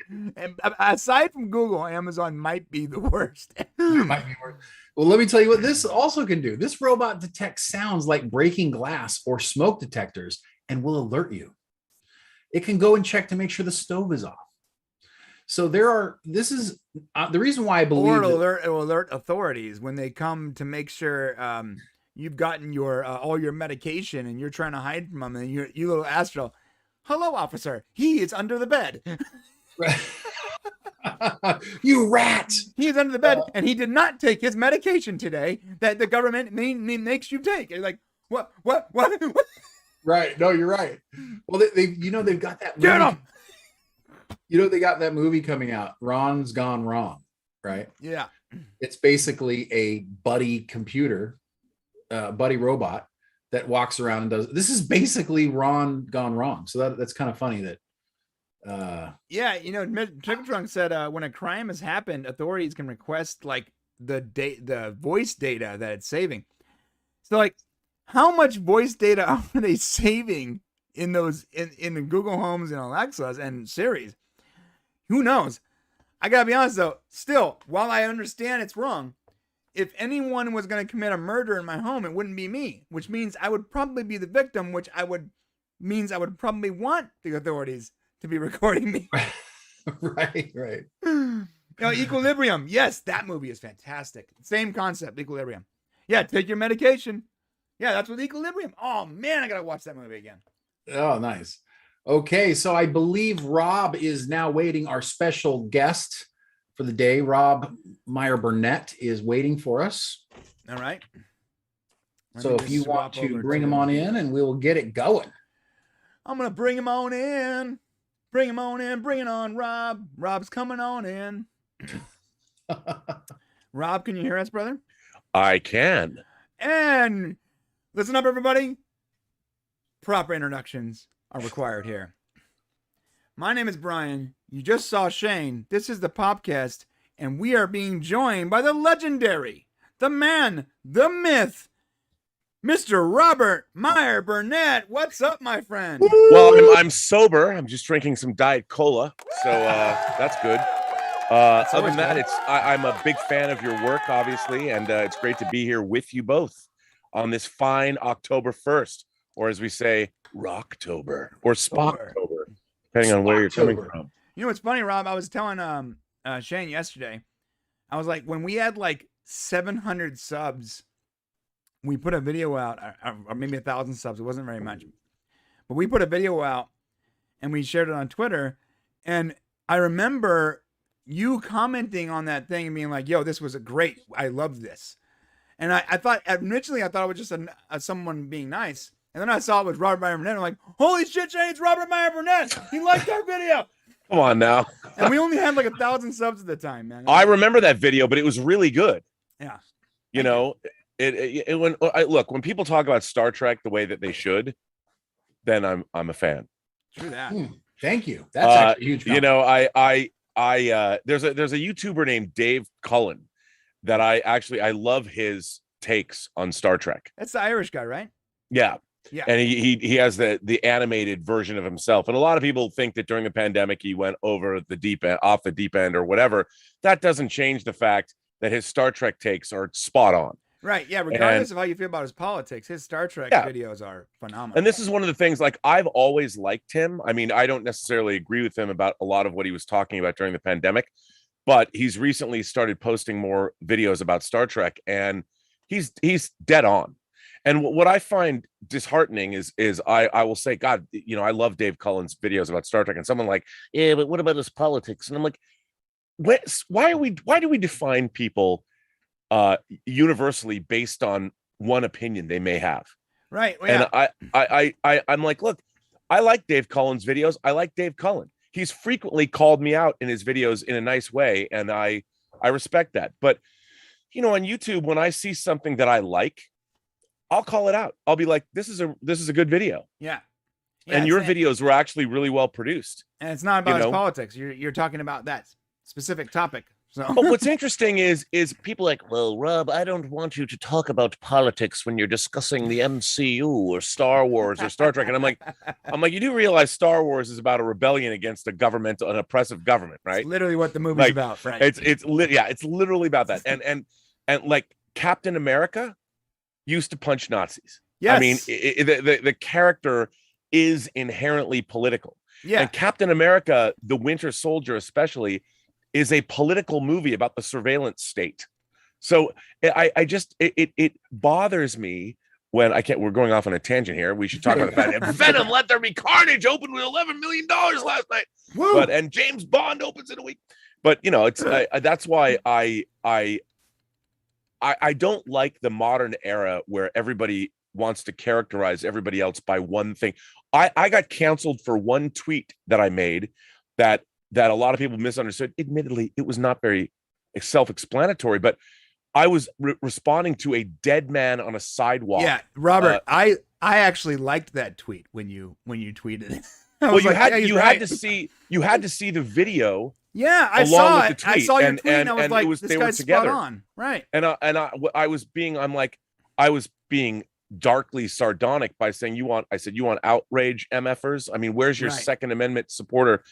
aside from Google, Amazon might be the worst. Might be worse. Well, let me tell you what this also can do. This robot detects sounds like breaking glass or smoke detectors and will alert you. It can go and check to make sure the stove is off. So this is the reason why I believe it will alert authorities when they come to make sure you've gotten your all your medication and you're trying to hide from them, and you little Astro, hello officer, he is under the bed. You rat! He is under the bed and he did not take his medication today that the government makes you take. And like, what? Right? No, you're right. Well, they've got that. Get him! They got that movie coming out, Ron's Gone Wrong, right? Yeah. It's basically a buddy computer, buddy robot that walks around and does. This is basically Ron Gone Wrong. So that's kind of funny that. Yeah, Chicken Trunk said when a crime has happened, authorities can request like the voice data that it's saving. So like, how much voice data are they saving in those in the Google Homes and Alexas and Siris? Who knows? I gotta be honest though. Still, while I understand it's wrong, if anyone was gonna commit a murder in my home, it wouldn't be me. Which means I would probably be the victim. Which means I would probably want the authorities to be recording me. Right. Equilibrium. Yes, that movie is fantastic. Same concept, Equilibrium. Yeah, take your medication. Yeah, that's with Equilibrium. Oh man, I gotta watch that movie again. Oh, nice. Okay, so I believe Rob is now waiting. Our special guest for the day, Rob Meyer Burnett, is waiting for us. All right. So if you want to bring him on in, and we will get it going. I'm gonna bring him on in. Bring him on in. Bring it on, Rob. Rob's coming on in. Rob, can you hear us, brother? I can. And listen up, everybody. Proper introductions are required here. My name is Brian. You just saw Shane. This is the Popcast, and we are being joined by the legendary, the man, the myth, Mr. Robert Meyer Burnett. What's up, my friend? Well, I'm sober. I'm just drinking some Diet Cola, so that's good. Other than that, I'm a big fan of your work, obviously, and it's great to be here with you both on this fine October 1st, or as we say, Rocktober or Spocktober, depending on where you're coming from. You know what's funny, Rob? I was telling Shane yesterday, I was like, when we had like 700 subs, we put a video out, or maybe 1,000 subs. It wasn't very much, but we put a video out and we shared it on Twitter. And I remember you commenting on that thing and being like, yo, this was great. I love this. And I thought, initially, I thought it was just someone being nice. And then I saw it was Robert Meyer Burnett. I'm like, holy shit, Shane, it's Robert Meyer Burnett. He liked our video. Come on now. And we only had like 1,000 subs at the time, man. I remember that video, but it was really good. Yeah. You know, when people talk about Star Trek the way that they should, then I'm a fan. True that. Thank you. That's actually a huge compliment. You know, there's a YouTuber named Dave Cullen that I love his takes on Star Trek. That's the Irish guy, right? Yeah. Yeah. And he has the animated version of himself. And a lot of people think that during the pandemic he went over the deep end, off the deep end or whatever. That doesn't change the fact that his Star Trek takes are spot on. Right. Yeah. Regardless of how you feel about his politics, his Star Trek videos are phenomenal. And this is one of the things, like, I've always liked him. I mean, I don't necessarily agree with him about a lot of what he was talking about during the pandemic, but he's recently started posting more videos about Star Trek, and he's dead on. And what I find disheartening is I will say, God, you know, I love Dave Cullen's videos about Star Trek, and someone like, yeah, but what about his politics? And I'm like, why do we define people universally based on one opinion they may have? Right. Well, yeah. And I'm like, look, I like Dave Cullen's videos. I like Dave Cullen. He's frequently called me out in his videos in a nice way, and I respect that. But, you know, on YouTube, when I see something that I like, I'll call it out. I'll be like, this is a good video. Yeah. And your videos were actually really well produced. And it's not about his politics. You're talking about that specific topic. So. But what's interesting is people like, well, Rob, I don't want you to talk about politics when you're discussing the MCU or Star Wars or Star Trek. And I'm like, you do realize Star Wars is about a rebellion against an oppressive government, right? It's literally what the movie's about, right? It's literally about that. And like Captain America used to punch Nazis. Yes. I mean, the character is inherently political. Yeah. And Captain America, the Winter Soldier especially, is a political movie about the surveillance state. So it bothers me when we're going off on a tangent here. We should talk about the fact that Venom, Let There Be Carnage opened with $11 million last night. Woo! And James Bond opens in a week. But, you know, it's that's why I don't like the modern era where everybody wants to characterize everybody else by one thing. I got canceled for one tweet that I made that a lot of people misunderstood. Admittedly, it was not very self-explanatory, but I was responding to a dead man on a sidewalk. Yeah, Robert, I actually liked that tweet when you tweeted it. Well, you had to see the video Yeah, I along saw with it. the tweet. I saw your and, tweet, and I was and like, it was, "This they were guy's together. spot on." Right. And I was being, I'm like, I was being darkly sardonic by saying, you want outrage, MFers? I mean, where's your Right. Second Amendment supporter?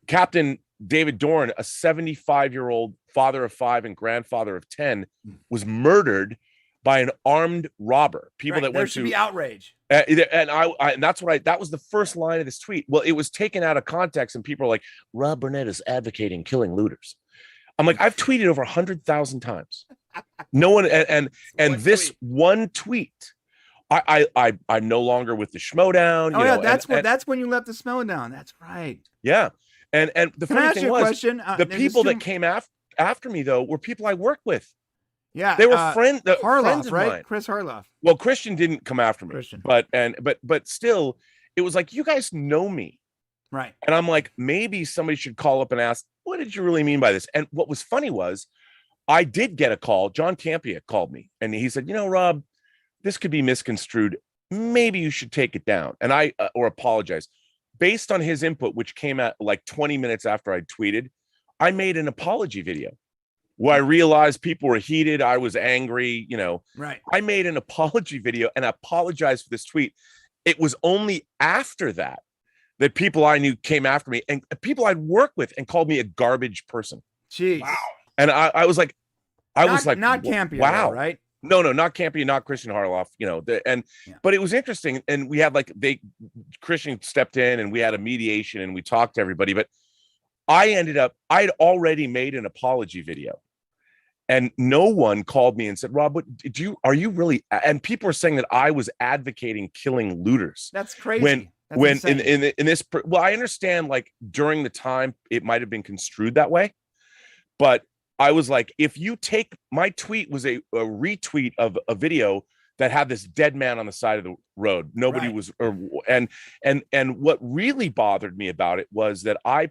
Captain David Dorn, a 75-year-old father of 5 and grandfather of 10, was murdered by an armed robber. People Right. that There went should to be outrage. and and that's what that was the first line of this tweet. Well, it was taken out of context, and people are like, Rob Burnett is advocating killing looters. I'm like, I've tweeted over 100,000 times. No one, and this tweet. one tweet, I'm no longer with the Schmodown. Oh, you yeah, know, that's when you left the smell down. That's right. yeah. And the Can I funny ask thing you a was, question? the people that came after me though were people I worked with. Yeah, They were friends Harloff, of right? mine. Chris Harloff. Well, Christian didn't come after me, Christian. but still, it was like, you guys know me. Right. And I'm like, maybe somebody should call up and ask, what did you really mean by this? And what was funny was, I did get a call. John Campea called me and he said, Rob, this could be misconstrued. Maybe you should take it down. And or apologize. Based on his input, which came out like 20 minutes after I tweeted, I made an apology video where I realized people were heated. I was angry, Right. I made an apology video and apologized for this tweet. It was only after that people I knew came after me, and people I'd worked with, and called me a garbage person. Jeez. Wow. And I was like, not Campea, wow, though, right? No, not Campea, not Christian Harloff, but it was interesting. And we had Christian stepped in and we had a mediation and we talked to everybody, but I'd already made an apology video. And no one called me and said, Rob, are you really? And people are saying that I was advocating killing looters. That's crazy. In this, well, I understand, like, during the time it might have been construed that way, but I was like, if you take my tweet was a retweet of a video that had this dead man on the side of the road. Nobody right. was, and what really bothered me about it was that I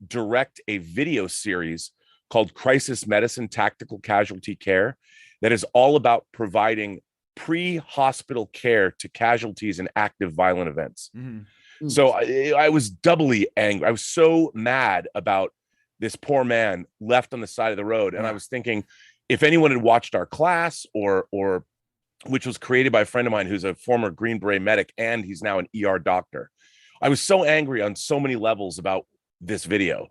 direct a video series called Crisis Medicine Tactical Casualty Care that is all about providing pre-hospital care to casualties in active violent events. Mm-hmm. So I was doubly angry. I was so mad about this poor man left on the side of the road. And I was thinking, if anyone had watched our class or which was created by a friend of mine who's a former Green Beret medic, and he's now an ER doctor. I was so angry on so many levels about this video.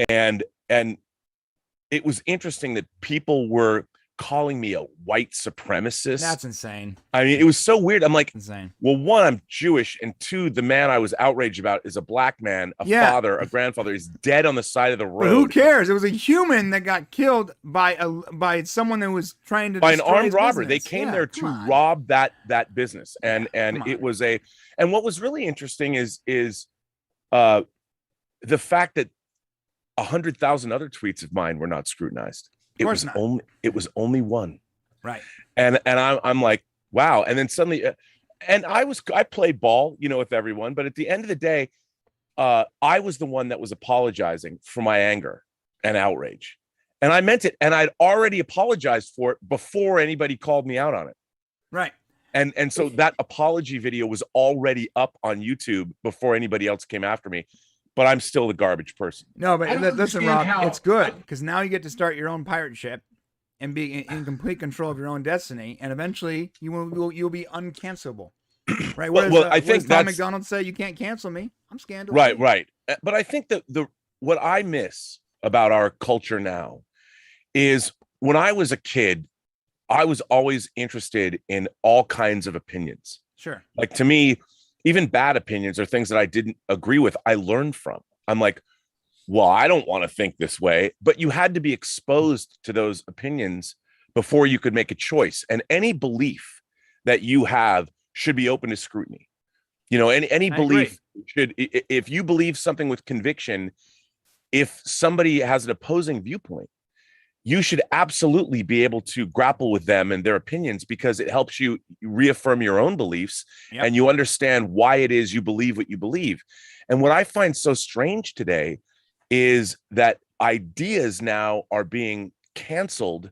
And it was interesting that people were calling me a white supremacist. That's insane. I mean, it was so weird. I'm like, insane. Well, one, I'm Jewish, and two, the man I was outraged about is a black man, a father, a grandfather. He's dead on the side of the road. But who cares? It was a human that got killed by someone that was trying to by an armed robber. Business. They came there to rob that business, and it was and what was really interesting is the fact that 100,000 other tweets of mine were not scrutinized. It was only one. Right. And I'm like, wow. And then suddenly, and I played ball, with everyone, but at the end of the day, I was the one that was apologizing for my anger and outrage. And I meant it. And I'd already apologized for it before anybody called me out on it. Right. And so that apology video was already up on YouTube before anybody else came after me. But I'm still the garbage person. No, but listen, Rob, it's good because now you get to start your own pirate ship and be in complete control of your own destiny, and eventually you'll be uncancelable. Right? I think Tom McDonald say you can't cancel me. I'm scandalous. Right. But I think that what I miss about our culture now is when I was a kid, I was always interested in all kinds of opinions. Sure. Like, to me, even bad opinions or things that I didn't agree with, I learned from. I'm like, well, I don't want to think this way, but you had to be exposed to those opinions before you could make a choice. And any belief that you have should be open to scrutiny. Any belief should, if you believe something with conviction, if somebody has an opposing viewpoint, you should absolutely be able to grapple with them and their opinions, because it helps you reaffirm your own beliefs. Yep. And you understand why it is you believe what you believe. And what I find so strange today is that ideas now are being canceled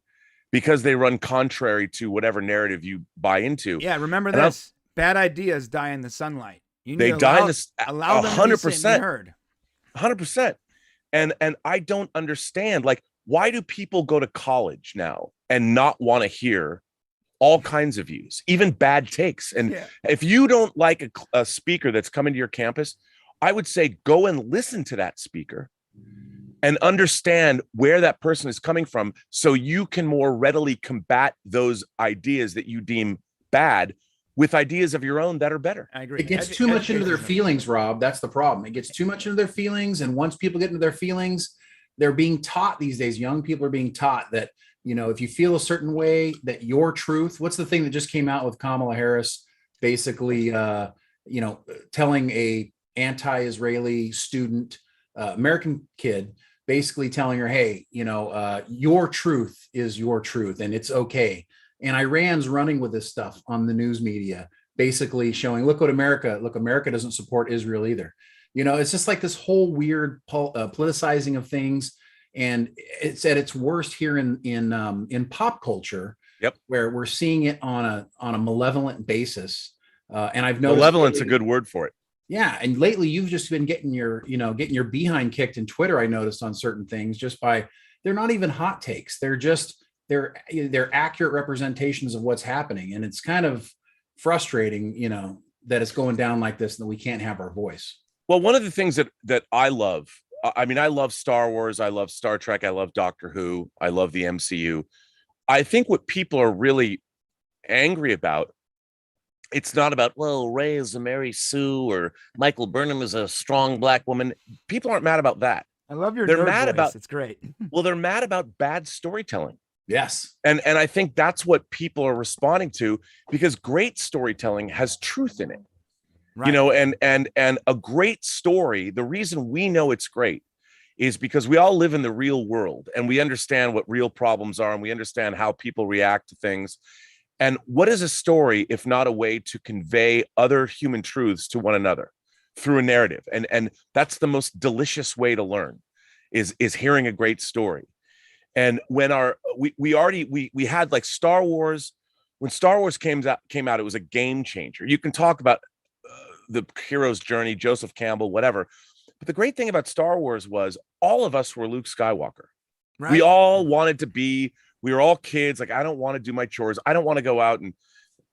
because they run contrary to whatever narrative you buy into. Yeah, remember this. Bad ideas die in the sunlight. They die in the 100%. 100%. And I don't understand, like, why do people go to college now and not want to hear all kinds of views, even bad takes? And if you don't like a speaker that's coming to your campus, I would say go and listen to that speaker and understand where that person is coming from, so you can more readily combat those ideas that you deem bad with ideas of your own that are better. I agree. It gets too much into their feelings, Rob. That's the problem. It gets too much into their feelings. And once people get into their feelings, they're being taught these days. Young people are being taught that, you know, if you feel a certain way, that your truth, what's the thing that just came out with Kamala Harris, basically, you know, telling a anti-Israeli student, American kid, basically telling her, hey, you know, your truth is your truth and it's okay. And Iran's running with this stuff on the news media, basically showing, look, America doesn't support Israel either. You know, it's just like this whole weird politicizing of things. And it's at its worst here in pop culture, where we're seeing it on a malevolent basis. And I've noticed malevolent's a good word for it. Yeah. And lately you've just been getting your behind kicked in Twitter. I noticed on certain things, just by, they're not even hot takes. They're accurate representations of what's happening. And it's kind of frustrating, you know, that it's going down like this and that we can't have our voice. Well, one of the things that I love, I mean, I love Star Wars, I love Star Trek, I love Doctor Who, I love the MCU. I think what people are really angry about, it's not about, well, Rey is a Mary Sue or Michael Burnham is a strong black woman. People aren't mad about that. I love your They're mad voice. about, it's great. Well, they're mad about bad storytelling. Yes. And I think that's what people are responding to, because great storytelling has truth in it. Right. You know, and a great story, the reason we know it's great is because we all live in the real world and we understand what real problems are and we understand how people react to things. And what is a story if not a way to convey other human truths to one another through a narrative? And that's the most delicious way to learn, is hearing a great story. And when we had like Star Wars, when Star Wars came out, it was a game changer. You can talk about the hero's journey, Joseph Campbell, whatever. But the great thing about Star Wars was all of us were Luke Skywalker. Right. We all wanted to be, we were all kids. Like, I don't want to do my chores. I don't want to go out and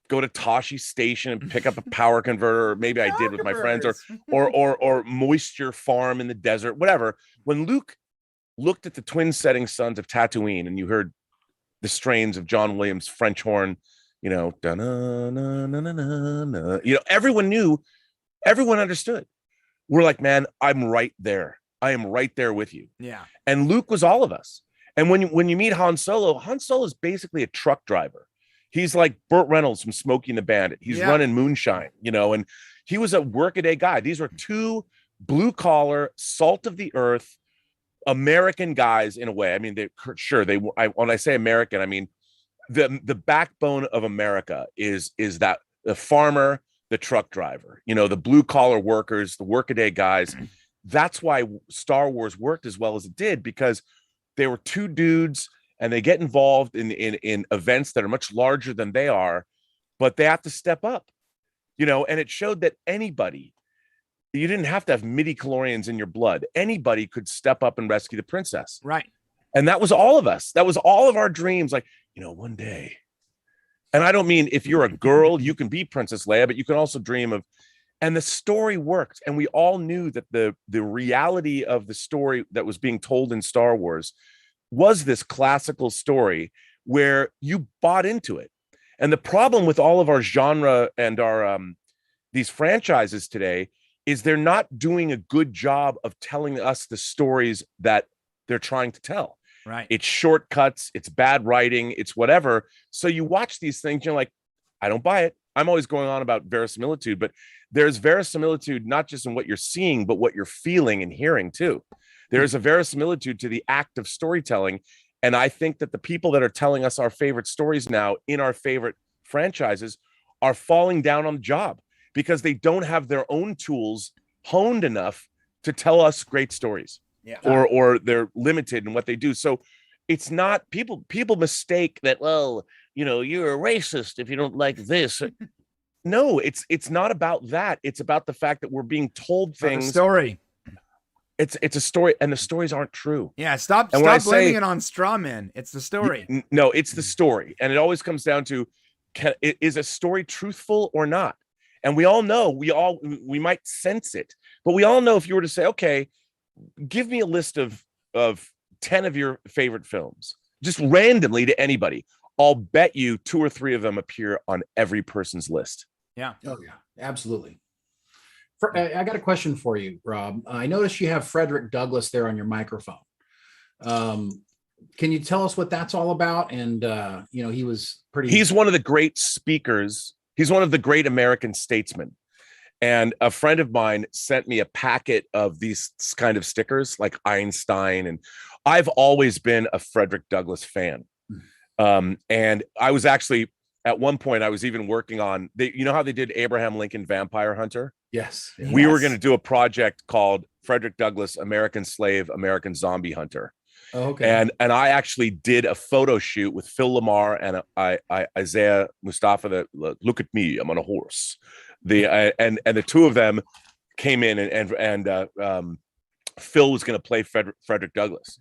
go to Toshi Station and pick up a power converter, or maybe I did with my friends, or moisture farm in the desert, whatever. When Luke looked at the twin setting suns of Tatooine and you heard the strains of John Williams' French horn, you know, you know, everyone knew, everyone understood. We're like, man, I'm right there. I am right there with you. Yeah. And Luke was all of us. And when you meet Han Solo is basically a truck driver. He's like Burt Reynolds from Smokey and the Bandit. He's running moonshine, you know, and he was a workaday guy. These were two blue collar, salt of the earth American guys in a way. I mean, when I say American, I mean the backbone of America is that the farmer, the truck driver, you know, the blue collar workers, the workaday guys. That's why Star Wars worked as well as it did, because they were two dudes and they get involved in events that are much larger than they are, but they have to step up, you know, and it showed that anybody, you didn't have to have midi-chlorians in your blood. Anybody could step up and rescue the princess. Right. And that was all of us. That was all of our dreams. Like, you know, one day. And I don't mean if you're a girl, you can be Princess Leia, but you can also dream of, and the story worked. And we all knew that the reality of the story that was being told in Star Wars was this classical story where you bought into it. And the problem with all of our genre and our these franchises today is they're not doing a good job of telling us the stories that they're trying to tell. Right. It's shortcuts, it's bad writing, it's whatever. So you watch these things, you're like, I don't buy it. I'm always going on about verisimilitude, but there's verisimilitude not just in what you're seeing, but what you're feeling and hearing too. There's a verisimilitude to the act of storytelling. And I think that the people that are telling us our favorite stories now in our favorite franchises are falling down on the job because they don't have their own tools honed enough to tell us great stories. Yeah. Or they're limited in what they do. So it's not, people mistake that, well, you know, you're a racist if you don't like this. No, it's not about that. It's about the fact that we're being told things. Story. it's a story, and the stories aren't true. Yeah, stop And when I blaming say- it on straw men. It's the story. No, it's the story, and it always comes down to, is a story truthful or not? And we all know, we might sense it, but we all know if you were to say, okay, give me a list of 10 of your favorite films, just randomly to anybody, I'll bet you 2 or 3 of them appear on every person's list. Yeah. Oh yeah, absolutely. I got a question for you, Rob. I noticed you have Frederick Douglass there on your microphone. Can you tell us what that's all about? And he was pretty. He's one of the great speakers. He's one of the great American statesmen. And a friend of mine sent me a packet of these kind of stickers, like Einstein. And I've always been a Frederick Douglass fan. And I was actually, at one point, I was even working on, you know how they did Abraham Lincoln Vampire Hunter? Yes. We were going to do a project called Frederick Douglass, American Slave, American Zombie Hunter. Oh, okay. And I actually did a photo shoot with Phil Lamar and Isaiah Mustafa. Look at me, I'm on a horse. And the 2 of them came in, and Phil was going to play Frederick Douglass.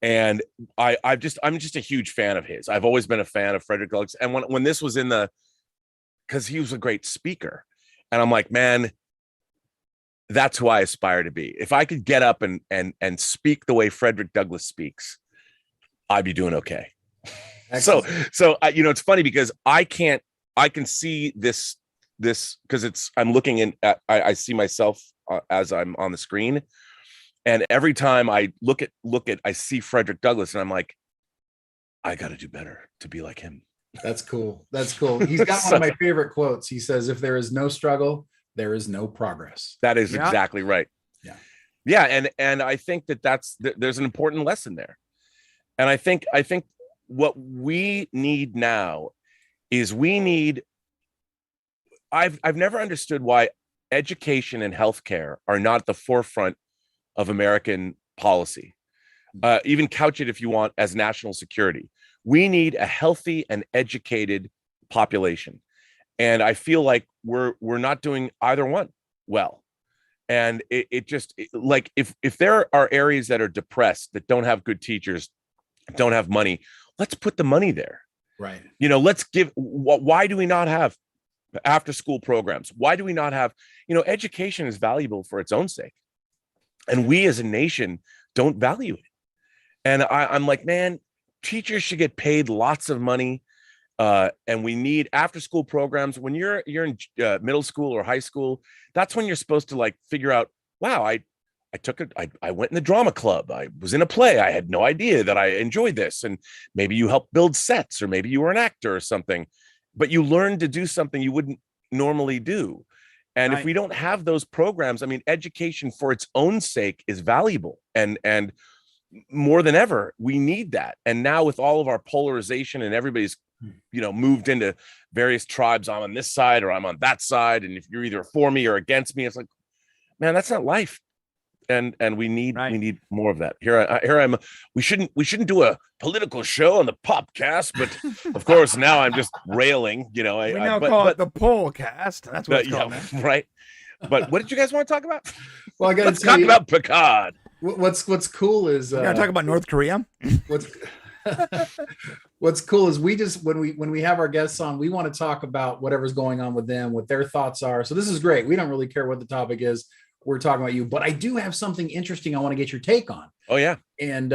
And I'm just a huge fan of his. I've always been a fan of Frederick Douglass. And when this was because he was a great speaker, and I'm like, man, that's who I aspire to be. If I could get up and speak the way Frederick Douglass speaks, I'd be doing okay. Excellent. So it's funny because I can see this because I'm looking in at, I see myself as I'm on the screen, and every time I look at I see Frederick Douglass, and I'm like, I got to do better to be like him. That's cool. He's got one of my favorite quotes. He says, "If there is no struggle, there is no progress." That is exactly right. Yeah. And I think there's an important lesson there. And I think what we need now is I've never understood why education and healthcare are not at the forefront of American policy. Even couch it, if you want, as national security. We need a healthy and educated population. And I feel like we're not doing either one well. And it just like if there are areas that are depressed, that don't have good teachers, don't have money, let's put the money there. Right. Why do we not have after school programs? Why do we not have, education is valuable for its own sake. And we as a nation don't value it. And I'm like, man, teachers should get paid lots of money. And we need after school programs. When you're in middle school or high school, that's when you're supposed to like figure out, wow, I went in the drama club. I was in a play. I had no idea that I enjoyed this. And maybe you helped build sets, or maybe you were an actor or something, but you learned to do something you wouldn't normally do. And if we don't have those programs, I mean, education for its own sake is valuable. And more than ever, we need that. And now with all of our polarization and everybody's, moved into various tribes, I'm on this side or I'm on that side. And if you're either for me or against me, it's like, man, that's not life. And we need more of that. Here I am. We shouldn't do a political show on the Popcast, but of course now I'm just railing. We now call it the Polcast. That's what it's called. Yeah, right. But what did you guys want to talk about? Well, I got to talk about Picard. What's cool is we're gonna talk about North Korea. What's cool is we just when we have our guests on, we want to talk about whatever's going on with them, what their thoughts are. So this is great. We don't really care what the topic is. We're talking about you, but I do have something interesting I want to get your take on. Oh yeah. And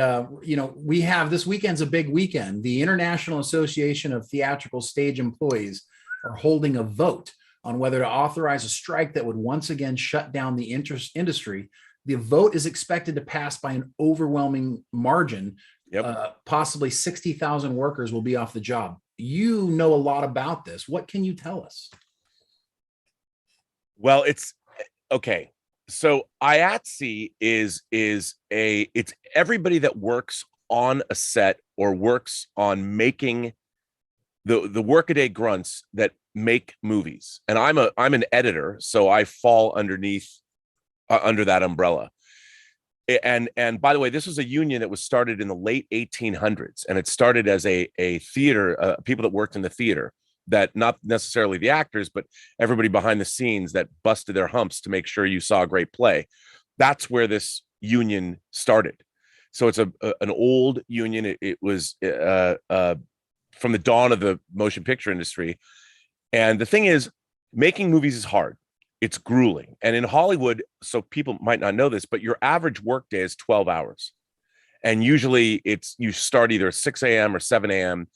we have this weekend's a big weekend. The International Association of Theatrical Stage Employees are holding a vote on whether to authorize a strike that would once again shut down the industry. The vote is expected to pass by an overwhelming margin. Possibly 60,000 workers will be off the job. You know a lot about this. What can you tell us? Well, it's okay. So IATSE is it's everybody that works on a set or works on making the workaday grunts that make movies. And I'm an editor, so I fall under that umbrella. And by the way, this was a union that was started in the late 1800s, and it started as a theater, people that worked in the theater, that not necessarily the actors, but everybody behind the scenes that busted their humps to make sure you saw a great play. That's where this union started. So it's an old union. It was from the dawn of the motion picture industry. And the thing is, making movies is hard. It's grueling. And in Hollywood, so people might not know this, but your average workday is 12 hours. And usually you start either 6 a.m. or 7 a.m.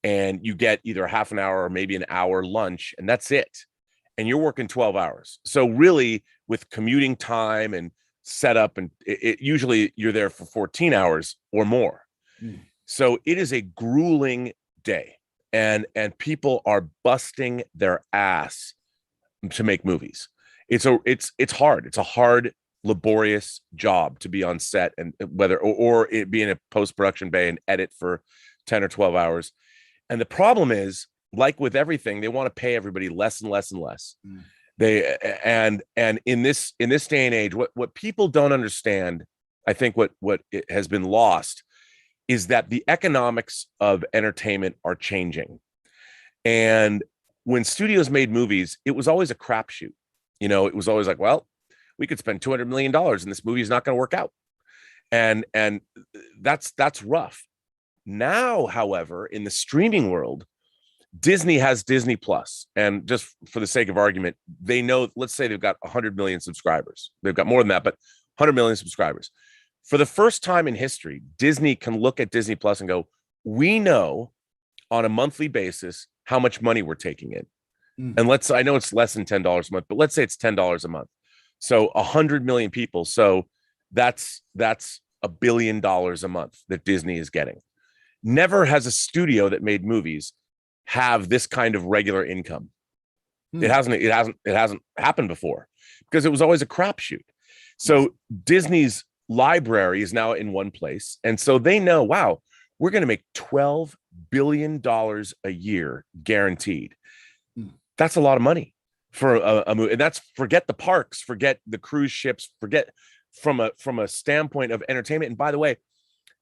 and you get either half an hour or maybe an hour lunch, and that's it. And you're working 12 hours. So really, with commuting time and setup, and it usually you're there for 14 hours or more. So it is a grueling day, and people are busting their ass to make movies. It's hard. It's a hard, laborious job to be on set, and whether or it be in a post-production bay and edit for 10 or 12 hours. And the problem is, like with everything, they want to pay everybody less and less and less. They and in this day and age, what people don't understand, I think what it has been lost, is that the economics of entertainment are changing. And when studios made movies, it was always a crapshoot. It was always like, well, we could spend $200 million and this movie is not going to work out. And that's rough. Now, however, in the streaming world, Disney has Disney Plus, and just for the sake of argument, they know, let's say they've got 100 million subscribers. They've got more than that, but 100 million subscribers. For the first time in history, Disney can look at Disney Plus and go, we know on a monthly basis how much money we're taking in. And I know it's less than $10 a month, but let's say it's $10 a month. So 100 million people. So that's $1 billion a month that Disney is getting. Never has a studio that made movies have this kind of regular income. It hasn't happened before, because it was always a crapshoot. So Disney's library is now in one place, and so they know, wow, we're going to make $12 billion a year guaranteed. That's a lot of money for a movie, and that's, forget the parks, forget the cruise ships, forget from a standpoint of entertainment. And by the way,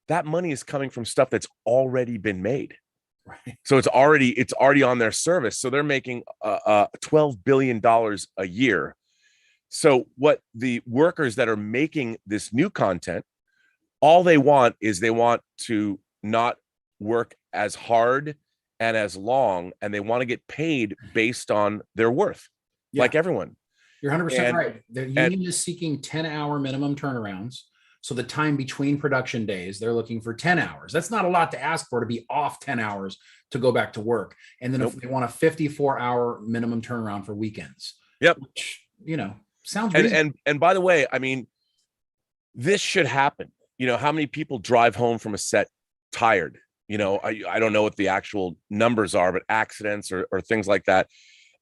that money is coming from stuff that's already been made. Right. So it's already on their service. So they're making $12 billion a year. So what the workers that are making this new content, all they want is they want to not work as hard and as long, and they want to get paid based on their worth, like everyone. You're 100% right. The union is seeking 10-hour minimum turnarounds. So the time between production days, they're looking for 10 hours. That's not a lot to ask for, to be off 10 hours to go back to work. And then if they want a 54-hour minimum turnaround for weekends. Yep. Which, sounds reasonable. And by the way, I mean, this should happen. How many people drive home from a set tired? I don't know what the actual numbers are, but accidents or things like that.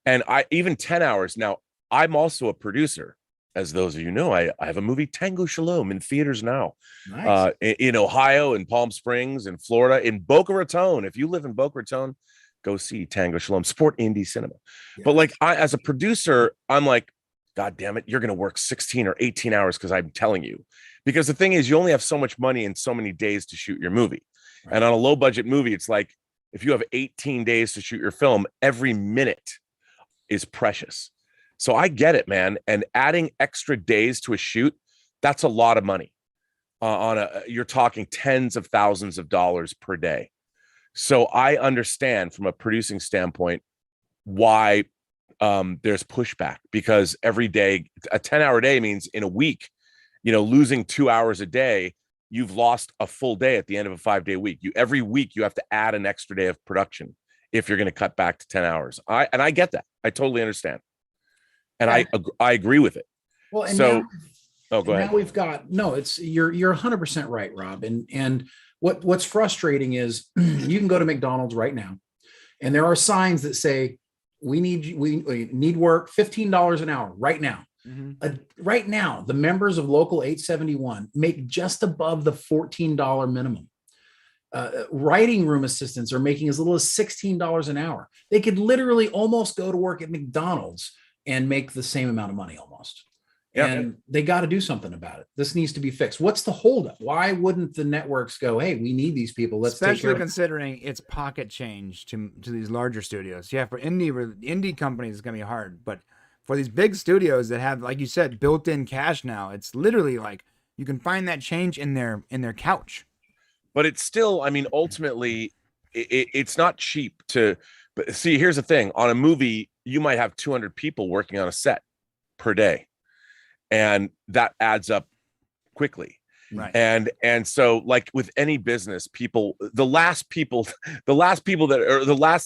And even 10 hours. Now, I'm also a producer. As those of you know, I have a movie, Tango Shalom, in theaters now. Nice. In Ohio, in Palm Springs, in Florida, in Boca Raton. If you live in Boca Raton, go see Tango Shalom. Support indie cinema. Yeah. But as a producer, I'm like, God damn it, you're going to work 16 or 18 hours because I'm telling you. Because the thing is, you only have so much money and so many days to shoot your movie. Right. And on a low budget movie, it's like, if you have 18 days to shoot your film, every minute is precious. So I get it, man. And adding extra days to a shoot, that's a lot of money. You're talking tens of thousands of dollars per day. So I understand from a producing standpoint why there's pushback, because every day, a 10-hour day means in a week, losing 2 hours a day, you've lost a full day at the end of a 5-day week. Every week you have to add an extra day of production if you're going to cut back to 10 hours. I get that. I totally understand. And I agree with it. Well, and so, go ahead. Now we've got, you're 100% right, Rob. And what's frustrating is you can go to McDonald's right now, and there are signs that say, we need work, $15 an hour right now. Mm-hmm. Right now, the members of Local 871 make just above the $14 minimum. Writing room assistants are making as little as $16 an hour. They could literally almost go to work at McDonald's and make the same amount of money almost. Yep. And they got to do something about it. This needs to be fixed. What's the holdup? Why wouldn't the networks go, hey, we need these people. Let's especially considering it's pocket change to these larger studios. Yeah, for indie companies, it's going to be hard. But for these big studios that have, like you said, built-in cash now, it's literally like, You can find that change in their couch. But it's still, I mean, ultimately, it's not cheap to. But see, here's the thing: on a movie, you might have 200 people working on a set per day, and that adds up quickly. Right. And so, like with any business, the last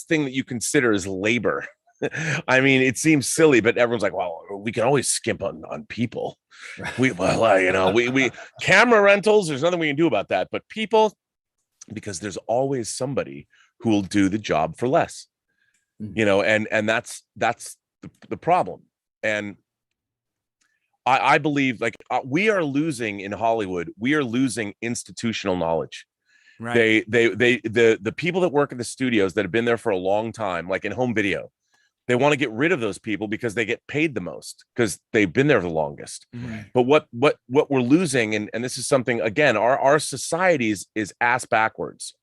thing that you consider is labor. I mean, it seems silly, but everyone's like, well, we can always skimp on people. We camera rentals, there's nothing we can do about that. But people, because there's always somebody who will do the job for less, and that's the problem. And I believe we are losing in Hollywood. We are losing institutional knowledge. Right. The people that work in the studios that have been there for a long time, like in home video, they want to get rid of those people because they get paid the most because they've been there the longest. Right. But what we're losing, and this is something, again, our society is ass backwards.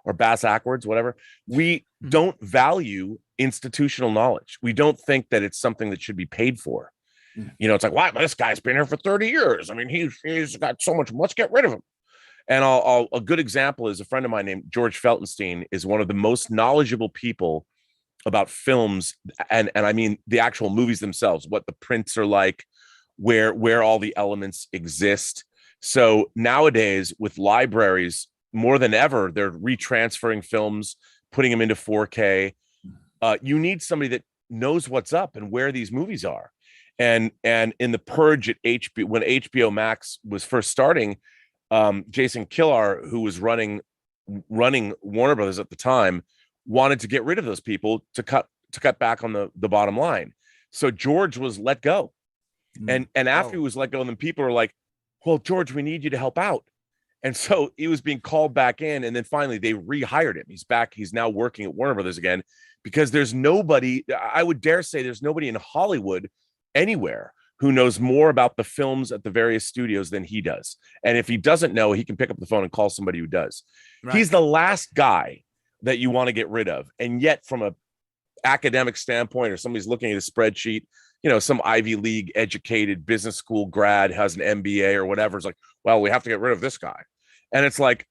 Or bass backwards, whatever. We don't value institutional knowledge. We don't think that it's something that should be paid for. It's like, wow, this guy's been here for 30 years. I mean, he's got so much. Let's get rid of him. And a good example is a friend of mine named George Feltenstein is one of the most knowledgeable people about films. And I mean, the actual movies themselves, what the prints are like, where all the elements exist. So nowadays with libraries, more than ever, they're retransferring films, putting them into 4K. You need somebody that knows what's up and where these movies are. And in The Purge at HBO, when HBO Max was first starting, Jason Kilar, who was running Warner Brothers at the time, wanted to get rid of those people to cut back on the bottom line. So George was let go. And after he was let go, then people were like, well, George, we need you to help out. And so he was being called back in, and then finally they rehired him. He's back. He's now working at Warner Brothers again, because there's nobody, I would dare say there's nobody in Hollywood anywhere who knows more about the films at the various studios than he does. And if he doesn't know, he can pick up the phone and call somebody who does. Right. He's the last guy that you want to get rid of. And yet from a academic standpoint, or somebody's looking at a spreadsheet, some Ivy League educated business school grad has an MBA or whatever. It's like, well, we have to get rid of this guy. And it's like,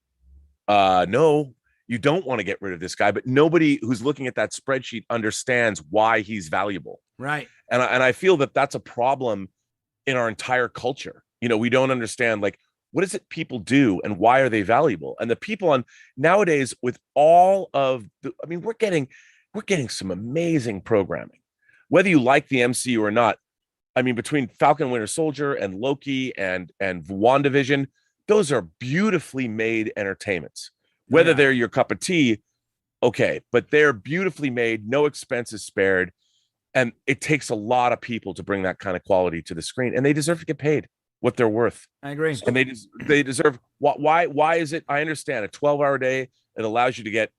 no, you don't want to get rid of this guy, but nobody who's looking at that spreadsheet understands why he's valuable. Right. And I feel that that's a problem in our entire culture. We don't understand, like, what is it people do and why are they valuable? And the people on nowadays with all of we're getting some amazing programming, whether you like the MCU or not. I mean, between Falcon and Winter Soldier and Loki and WandaVision, those are beautifully made entertainments. Whether they're your cup of tea, okay, but they're beautifully made, no expenses spared. And it takes a lot of people to bring that kind of quality to the screen, and they deserve to get paid what they're worth. I agree. And they deserve. Why is it? I understand a 12-hour day, it allows you to get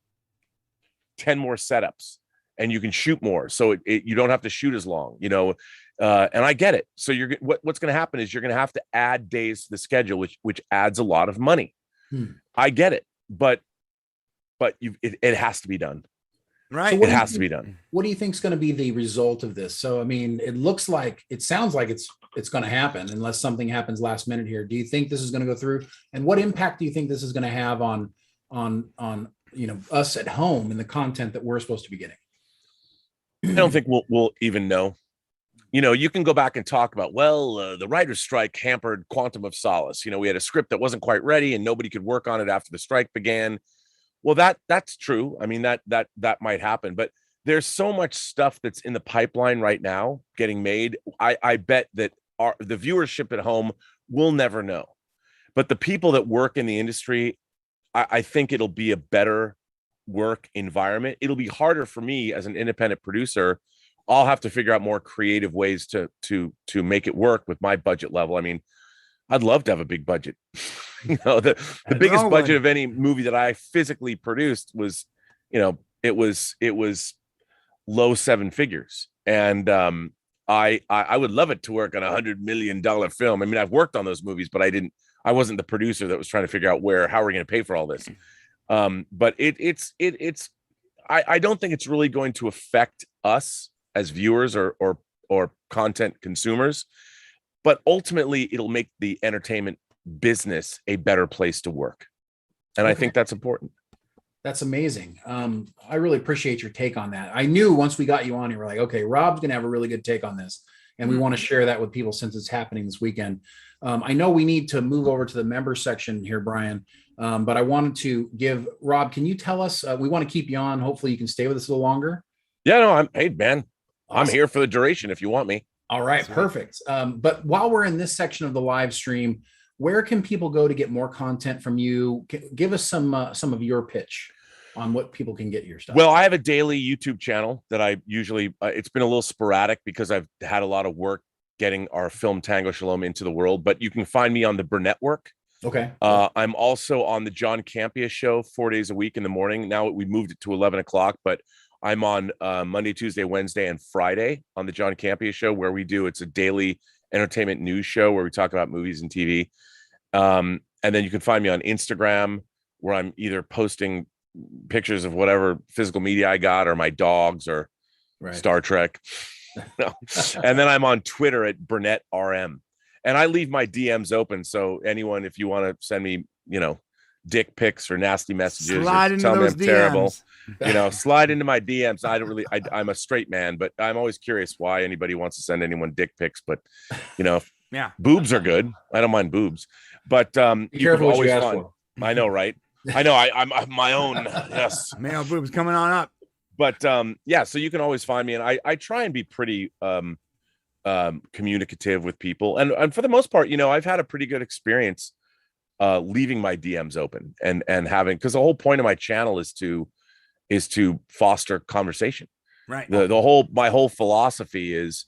10 more setups, and you can shoot more, so you don't have to shoot as long. And I get it. So what's going to happen is you're going to have to add days to the schedule, which adds a lot of money. I get it, but it has to be done. Right. So it has to be done. What do you think is going to be the result of this? So, I mean, it sounds like it's going to happen unless something happens last minute here. Do you think this is going to go through? And what impact do you think this is going to have on us at home and the content that we're supposed to be getting? I don't think we'll even know. You can go back and talk about, the writer's strike hampered Quantum of Solace. We had a script that wasn't quite ready and nobody could work on it after the strike began. Well, that's true. I mean, that might happen, but there's so much stuff that's in the pipeline right now getting made. I bet that the viewership at home will never know, but the people that work in the industry, I think it'll be a better work environment. It'll be harder for me as an independent producer. I'll have to figure out more creative ways to make it work with my budget level. I mean, I'd love to have a big budget. The biggest budget of any movie that I physically produced was, it was low seven figures. And I would love it to work on $100 million film. I mean, I've worked on those movies, but I wasn't the producer that was trying to figure out how we're going to pay for all this. But I don't think it's really going to affect us as viewers or content consumers. but ultimately it'll make the entertainment business a better place to work. And I think that's important. That's amazing. I really appreciate your take on that. I knew once we got you on, you were like, okay, Rob's going to have a really good take on this. And we want to share that with people since it's happening this weekend. I know we need to move over to the member section here, Brian. But I wanted to give Rob, can you tell us, we want to keep you on. Hopefully you can stay with us a little longer. Yeah, no, hey, man, Awesome. I'm here for the duration if you want me. All right, perfect. But while we're in this section of the live stream, where can people go to get more content from you? Give us some of your pitch on what people can get your stuff. Well, I have a daily YouTube channel that I usually, it's been a little sporadic because I've had a lot of work getting our film Tango Shalom into the world, but you can find me on the Burnett Work. Okay. I'm also on the John Campea show 4 days a week in the morning. Now we moved it to 11 o'clock, but I'm on Monday, Tuesday, Wednesday, and Friday on the John Campea show where it's a daily entertainment news show where we talk about movies and TV. And then you can find me on Instagram where I'm either posting pictures of whatever physical media I got or my dogs or Star Trek. No. And then I'm on Twitter at Burnett RM. And I leave my DMs open. So anyone, if you want to send me, dick pics or nasty messages, slide or into tell me those I'm terrible, DMs. slide into my DMs. I'm a straight man, but I'm always curious why anybody wants to send anyone dick pics. But, yeah, boobs are good. I don't mind boobs, but be careful what you ask for. I know, right? I know. I'm my own. Yes. Male boobs coming on up. But yeah, so you can always find me, and I try and be pretty communicative with people, and for the most part, I've had a pretty good experience leaving my DMs open and having, because the whole point of my channel is to foster conversation. Right. My whole philosophy is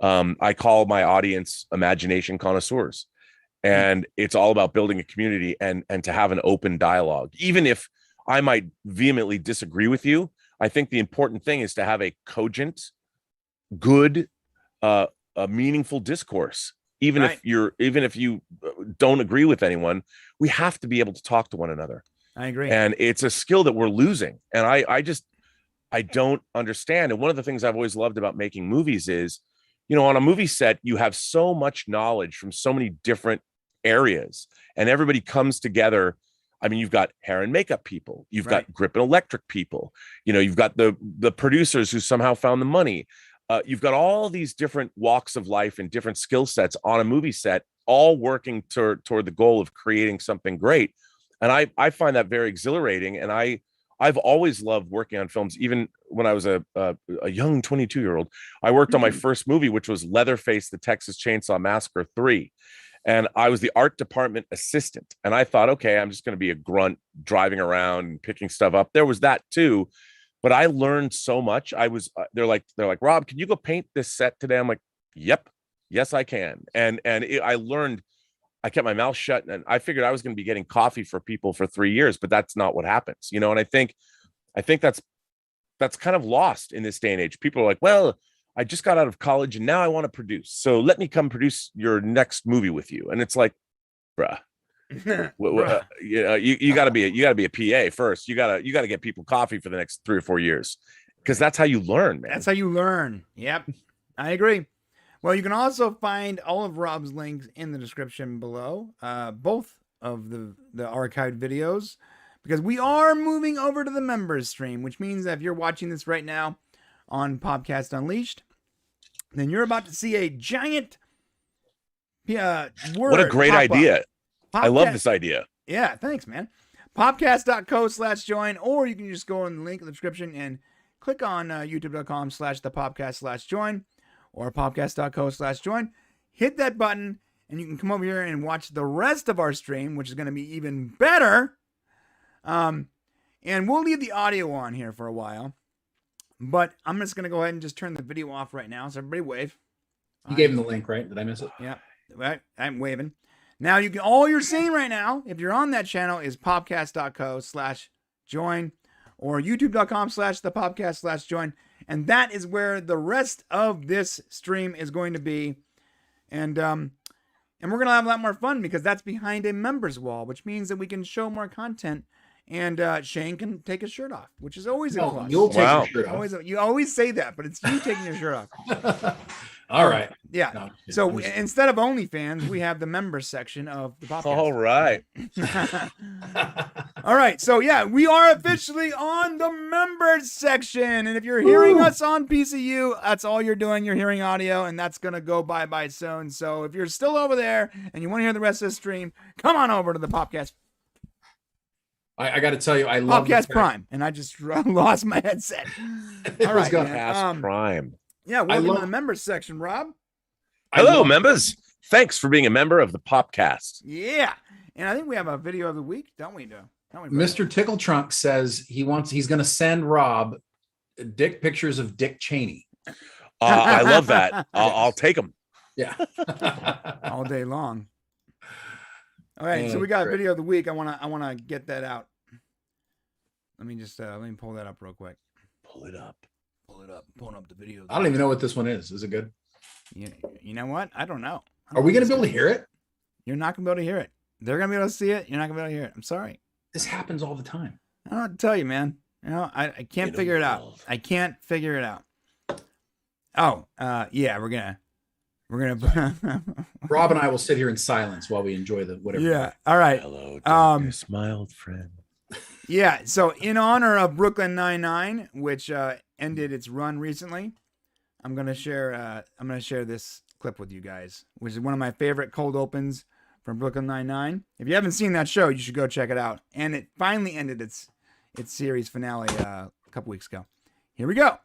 I call my audience imagination connoisseurs, and it's all about building a community and to have an open dialogue. Even if I might vehemently disagree with you, I think the important thing is to have a cogent, good, a meaningful discourse. Even if you don't agree with anyone, we have to be able to talk to one another. I agree. And it's a skill that we're losing. And I don't understand. And one of the things I've always loved about making movies is, on a movie set, you have so much knowledge from so many different areas, and everybody comes together. I mean, you've got hair and makeup people, you've got grip and electric people, you've got the producers who somehow found the money. You've got all these different walks of life and different skill sets on a movie set, all working toward the goal of creating something great. And I find that very exhilarating. And I've always loved working on films. Even when I was a young 22-year-old, I worked on my first movie, which was Leatherface, the Texas Chainsaw Massacre 3. And I was the art department assistant. And I thought, okay, I'm just going to be a grunt driving around and picking stuff up. There was that too. But I learned so much. They're like, Rob, can you go paint this set today? I'm like, yep, yes, I can. I learned, I kept my mouth shut, and I figured I was going to be getting coffee for people for 3 years, but that's not what happens, And I think that's kind of lost in this day and age. People are like, well, I just got out of college and now I want to produce. So let me come produce your next movie with you. And it's like, bruh. You got to be a PA first. You got to get people coffee for the next 3 or 4 years, because that's how you learn, man. That's how you learn. Yep, I agree. Well, you can also find all of Rob's links in the description below, both of the archived videos, because we are moving over to the members stream, which means that if you're watching this right now on Popcast Unleashed, then you're about to see a giant word. What a great idea. I love this idea. Yeah, thanks, man. Popcast.co/join, or you can just go on the link in the description and click on youtube.com/thepopcast/join or popcast.co/join. Hit that button, and you can come over here and watch the rest of our stream, which is going to be even better. And we'll leave the audio on here for a while, but I'm just going to go ahead and just turn the video off right now. So everybody wave. You gave him the link, right? Did I miss it? Yeah, right. I'm waving. Now all you're seeing right now, if you're on that channel, is popcast.co/join or youtube.com/thepopcast/join. And that is where the rest of this stream is going to be. And we're going to have a lot more fun because that's behind a members wall, which means that we can show more content. And Shane can take his shirt off, which is always a plus. You'll take your shirt off. You always say that, but it's you taking your shirt off. All right. Yeah. No, So I'm just- instead of OnlyFans, we have the members section of the podcast. All right. All right. So yeah, we are officially on the members section. And if you're hearing us on PCU, that's all you're doing. You're hearing audio, and that's going to go bye-bye soon. So if you're still over there and you want to hear the rest of the stream, come on over to the Popcast. I got to tell you, I love Popcast Prime. And I just lost my headset. All right. going man. Past Prime. Yeah, welcome love- to the members section, Rob. Hello, members. Thanks for being a member of the Popcast. Yeah. And I think we have a video of the week, don't we? Mr. Tickle Trunk says he's going to send Rob dick pictures of Dick Cheney. I love that. I'll take them. Yeah. All day long. All right, so we got a video of the week. I wanna get that out. Let me pull that up real quick. Pull it up. Pulling up the video. I don't even know what this one is. Is it good? You know what? I don't know. Are we going to be able to hear it? You're not gonna be able to hear it. They're gonna be able to see it. You're not gonna be able to hear it. I'm sorry. This happens all the time. I don't know what to tell you, man. I can't figure it out. I can't figure it out. Oh, yeah, we're gonna. Rob and I will sit here in silence while we enjoy the whatever. Yeah. All right. Hello, darkness, my old friend. Yeah. So in honor of Brooklyn Nine-Nine, which ended its run recently, I'm gonna share this clip with you guys, which is one of my favorite cold opens from Brooklyn Nine-Nine. If you haven't seen that show, you should go check it out. And it finally ended its series finale a couple weeks ago. Here we go.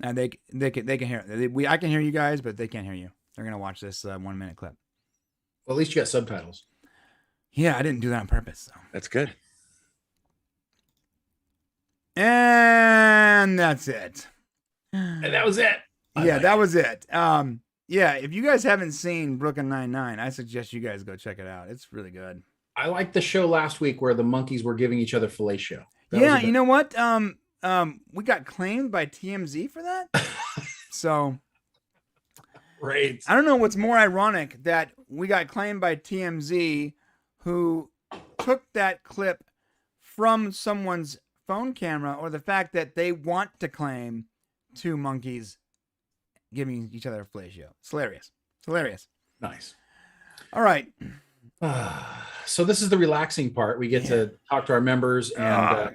And they can hear it. I can hear you guys, but they can't hear you. They're gonna watch this 1 minute clip. Well, at least you got subtitles. Yeah, I didn't do that on purpose. So. That's good. And that's it. And that was it. Yeah, that was it. Yeah, if you guys haven't seen Brooklyn Nine-Nine, I suggest you guys go check it out. It's really good. I liked the show last week where the monkeys were giving each other fellatio. Yeah, you know what? We got claimed by TMZ for that. So Great. I don't know what's more ironic, that we got claimed by TMZ, who took that clip from someone's phone camera, or the fact that they want to claim two monkeys giving each other a fellatio. It's hilarious. It's hilarious. Nice. All right. So this is the relaxing part. We get to talk to our members, and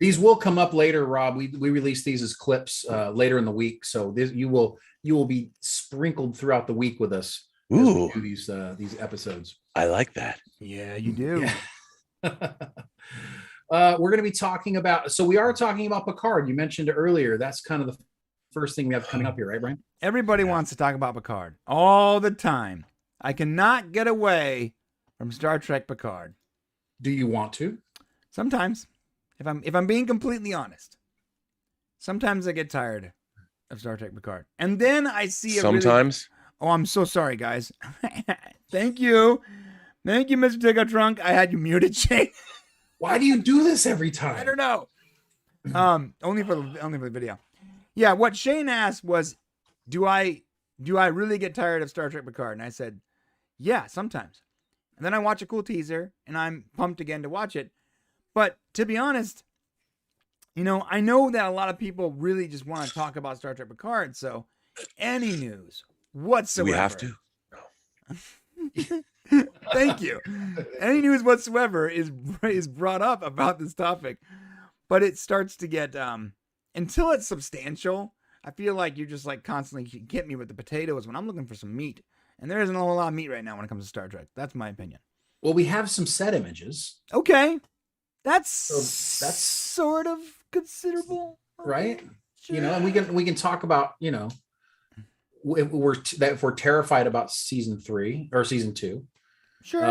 these will come up later, Rob. We release these as clips later in the week, so you will be sprinkled throughout the week with us. Ooh, do these episodes. I like that. Yeah, you do. Yeah. We're going to be talking about. So we are talking about Picard. You mentioned it earlier. That's kind of the first thing we have coming up here, right, Brian? Everybody wants to talk about Picard all the time. I cannot get away from Star Trek Picard. Do you want to? Sometimes, if I'm being completely honest, sometimes I get tired of Star Trek Picard, and then I see Sometimes. Oh, I'm so sorry, guys. Thank you, Mr. Tickle Trunk. I had you muted, Shane. Why do you do this every time? I don't know. Only for the video. Yeah, what Shane asked was, do I really get tired of Star Trek Picard? And I said, yeah, sometimes. And then I watch a cool teaser, and I'm pumped again to watch it. But to be honest, I know that a lot of people really just want to talk about Star Trek Picard. So any news whatsoever. We have to. Thank you. Any news whatsoever is brought up about this topic. But it starts to get, until it's substantial, I feel like you're just like constantly get me with the potatoes when I'm looking for some meat. And there isn't a whole lot of meat right now when it comes to Star Trek. That's my opinion. Well, we have some set images. Okay. That's sort of considerable. Right? Sure. And we can talk about, if we're terrified about season 3 or season 2. Sure.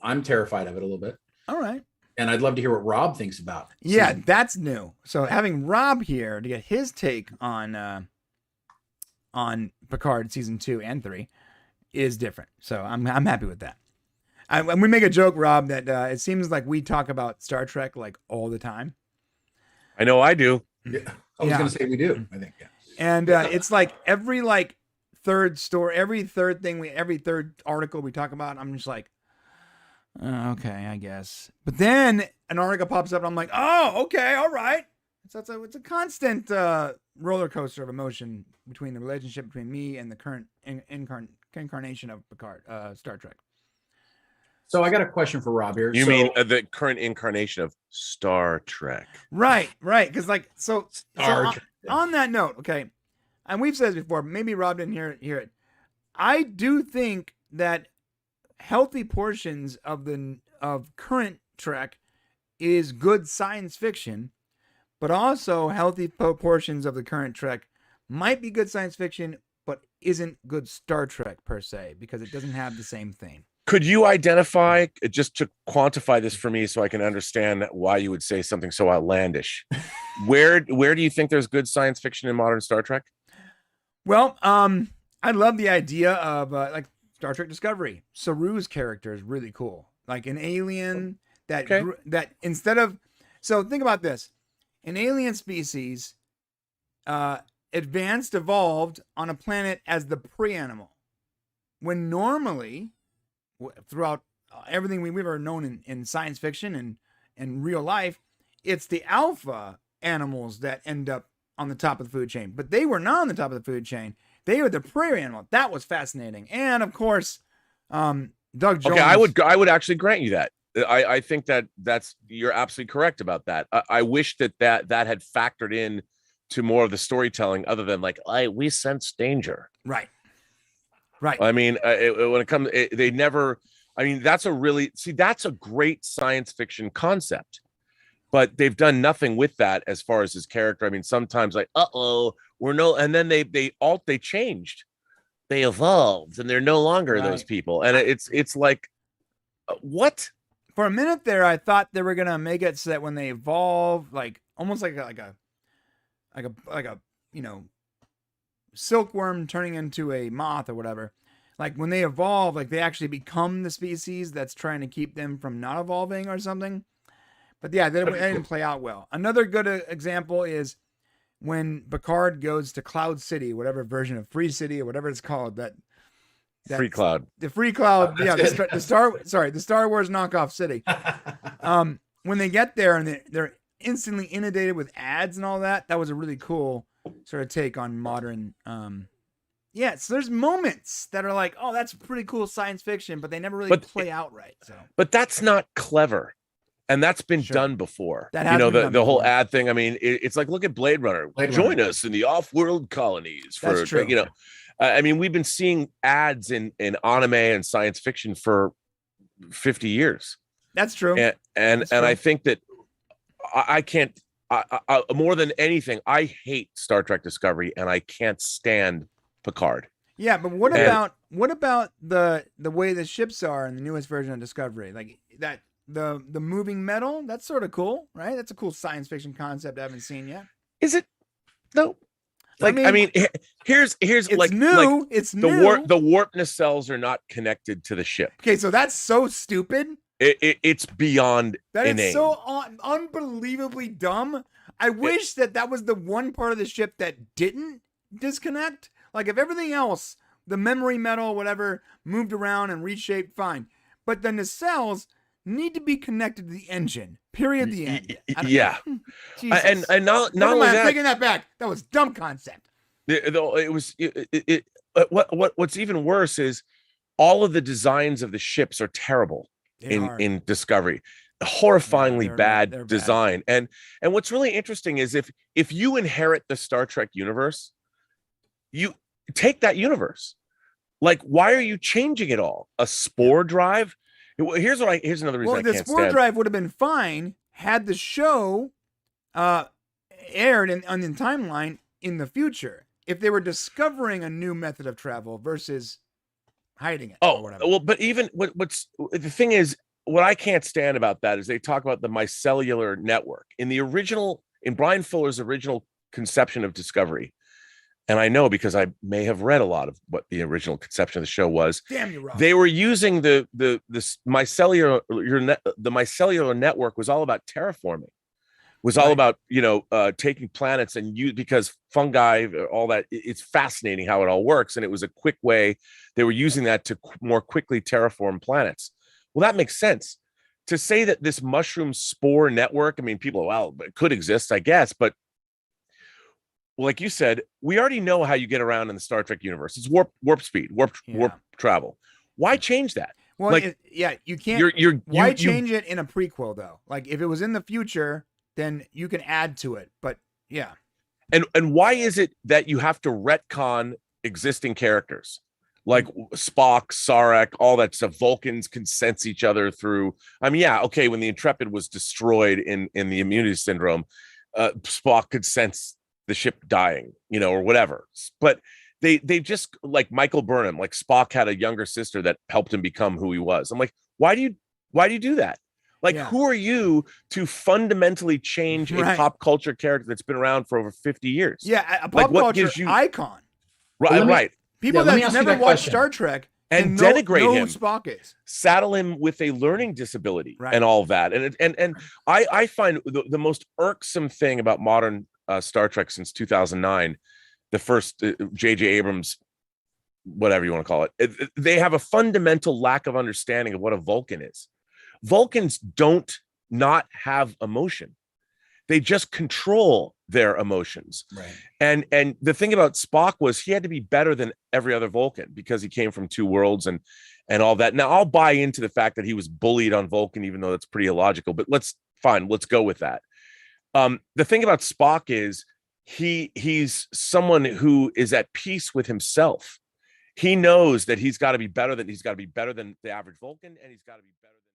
I'm terrified of it a little bit. All right. And I'd love to hear what Rob thinks about it. Yeah, that's new. So having Rob here to get his take on Picard season 2 and 3 is different. So I'm happy with that. And we make a joke, Rob, that it seems like we talk about Star Trek like all the time. I know I do. Yeah. I was going to say we do, I think. Yeah. And it's like every third story, every third article we talk about, I'm just like, Okay, I guess. But then an article pops up, and I'm like, oh, okay, all right. So it's a constant roller coaster of emotion between the relationship between me and the current incarnation of Picard, Star Trek. So I got a question for Rob here. You mean the current incarnation of Star Trek? Right. Because Star Trek. On that note, okay, and we've said this before, maybe Rob didn't hear it. I do think that healthy portions of current Trek is good science fiction, but also healthy portions of the current Trek might be good science fiction, but isn't good Star Trek per se, because it doesn't have the same theme. Could you identify, just to quantify this for me so I can understand why you would say something so outlandish? Where do you think there's good science fiction in modern Star Trek? Well, I love the idea of like Star Trek Discovery. Saru's character is really cool. Like an alien that instead of, so think about this. An alien species evolved on a planet as the pre-animal. When normally, throughout everything we've ever known in science fiction and real life, it's the alpha animals that end up on the top of the food chain. But they were not on the top of the food chain. They were the prey animal. That was fascinating. And of course, Doug Jones. Okay, I would actually grant you that. I think you're absolutely correct about that. I wish that had factored in to more of the storytelling, other than like, we sense danger. Right. I mean, when it comes, they never. I mean, that's a great science fiction concept, but they've done nothing with that as far as his character. I mean, sometimes like, and then they changed, they evolved, and they're no longer those people, and it's like, what? For a minute there, I thought they were gonna make it so that when they evolve, like almost like a silkworm turning into a moth or whatever. Like when they evolve, like they actually become the species that's trying to keep them from not evolving or something. But yeah, that didn't play out well. Another good example is when Picard goes to Cloud City, whatever version of Free City or whatever it's called. That Free Cloud. The Free Cloud. Yeah, the Star Wars knockoff city. When they get there and they're instantly inundated with ads and all that, that was a really cool sort of take on modern. So there's moments that are like, oh, that's pretty cool science fiction, but they never really play out right. So, but that's not clever, and that's been done before. The whole ad thing. I mean, it's like, look at Blade Runner. Join us in the off-world colonies. That's true. I mean, we've been seeing ads in anime and science fiction for 50 years. That's true. And I think that I can't. More than anything, I hate Star Trek Discovery, and I can't stand Picard. Yeah, but what about the way the ships are in the newest version of Discovery? Like that the moving metal, that's sort of cool, right? That's a cool science fiction concept I haven't seen yet. Is it? No. I mean, here's it's like new. Like it's the new. The warp nacelles are not connected to the ship. Okay, so that's so stupid. It's beyond that inane. It's so unbelievably dumb. I wish that was the one part of the ship that didn't disconnect. Like if everything else, the memory metal, whatever, moved around and reshaped, fine. But the nacelles need to be connected to the engine. Period. The end. Yeah. And not only that, I'm taking that back. That was dumb concept. What's even worse is all of the designs of the ships are terrible in Discovery. Horrifyingly bad design. And what's really interesting is if you inherit the Star Trek universe, you take that universe. Like, why are you changing it all? A spore drive? Here's another reason I can't stand. The spore drive would have been fine had the show aired in timeline in the future. If they were discovering a new method of travel versus hiding it. Oh, well, but even what's the thing is, what I can't stand about that is they talk about the micellular network in Brian Fuller's original conception of Discovery. And I know because I may have read a lot of what the original conception of the show was. Damn you, Rob. They were using the micellular network was all about terraforming. Was all about taking planets and because fungi, all that. It's fascinating how it all works, and it was a quick way. They were using that to more quickly terraform planets. Well, that makes sense. To say that this mushroom spore network, I mean, people, well, it could exist, I guess, but like you said, we already know how you get around in the Star Trek universe. It's warp speed, warp travel. Why change that? Well, like, you can't. Why change it in a prequel though? Like if it was in the future, then you can add to it. But yeah. And why is it that you have to retcon existing characters like Spock, Sarek, all that stuff? Vulcans can sense each other through. I mean, yeah, okay. When the Intrepid was destroyed in the immunity syndrome, Spock could sense the ship dying, or whatever. But they just, like Michael Burnham, like Spock had a younger sister that helped him become who he was. I'm like, why do you do that? Like, who are you to fundamentally change a pop culture character that's been around for over 50 years? Yeah, a pop culture icon. Right. People that never watched Star Trek and denigrate him. Who Spock is. Saddle him with a learning disability and all of that. And I find the most irksome thing about modern Star Trek since 2009, the first J.J. Abrams, whatever you want to call it, they have a fundamental lack of understanding of what a Vulcan is. Vulcans don't not have emotion. They just control their emotions. Right. And the thing about Spock was he had to be better than every other Vulcan because he came from two worlds and all that. Now I'll buy into the fact that he was bullied on Vulcan, even though that's pretty illogical, but let's go with that. The thing about Spock is he's someone who is at peace with himself. He knows that he's got to be better than the average Vulcan, and he's got to be better than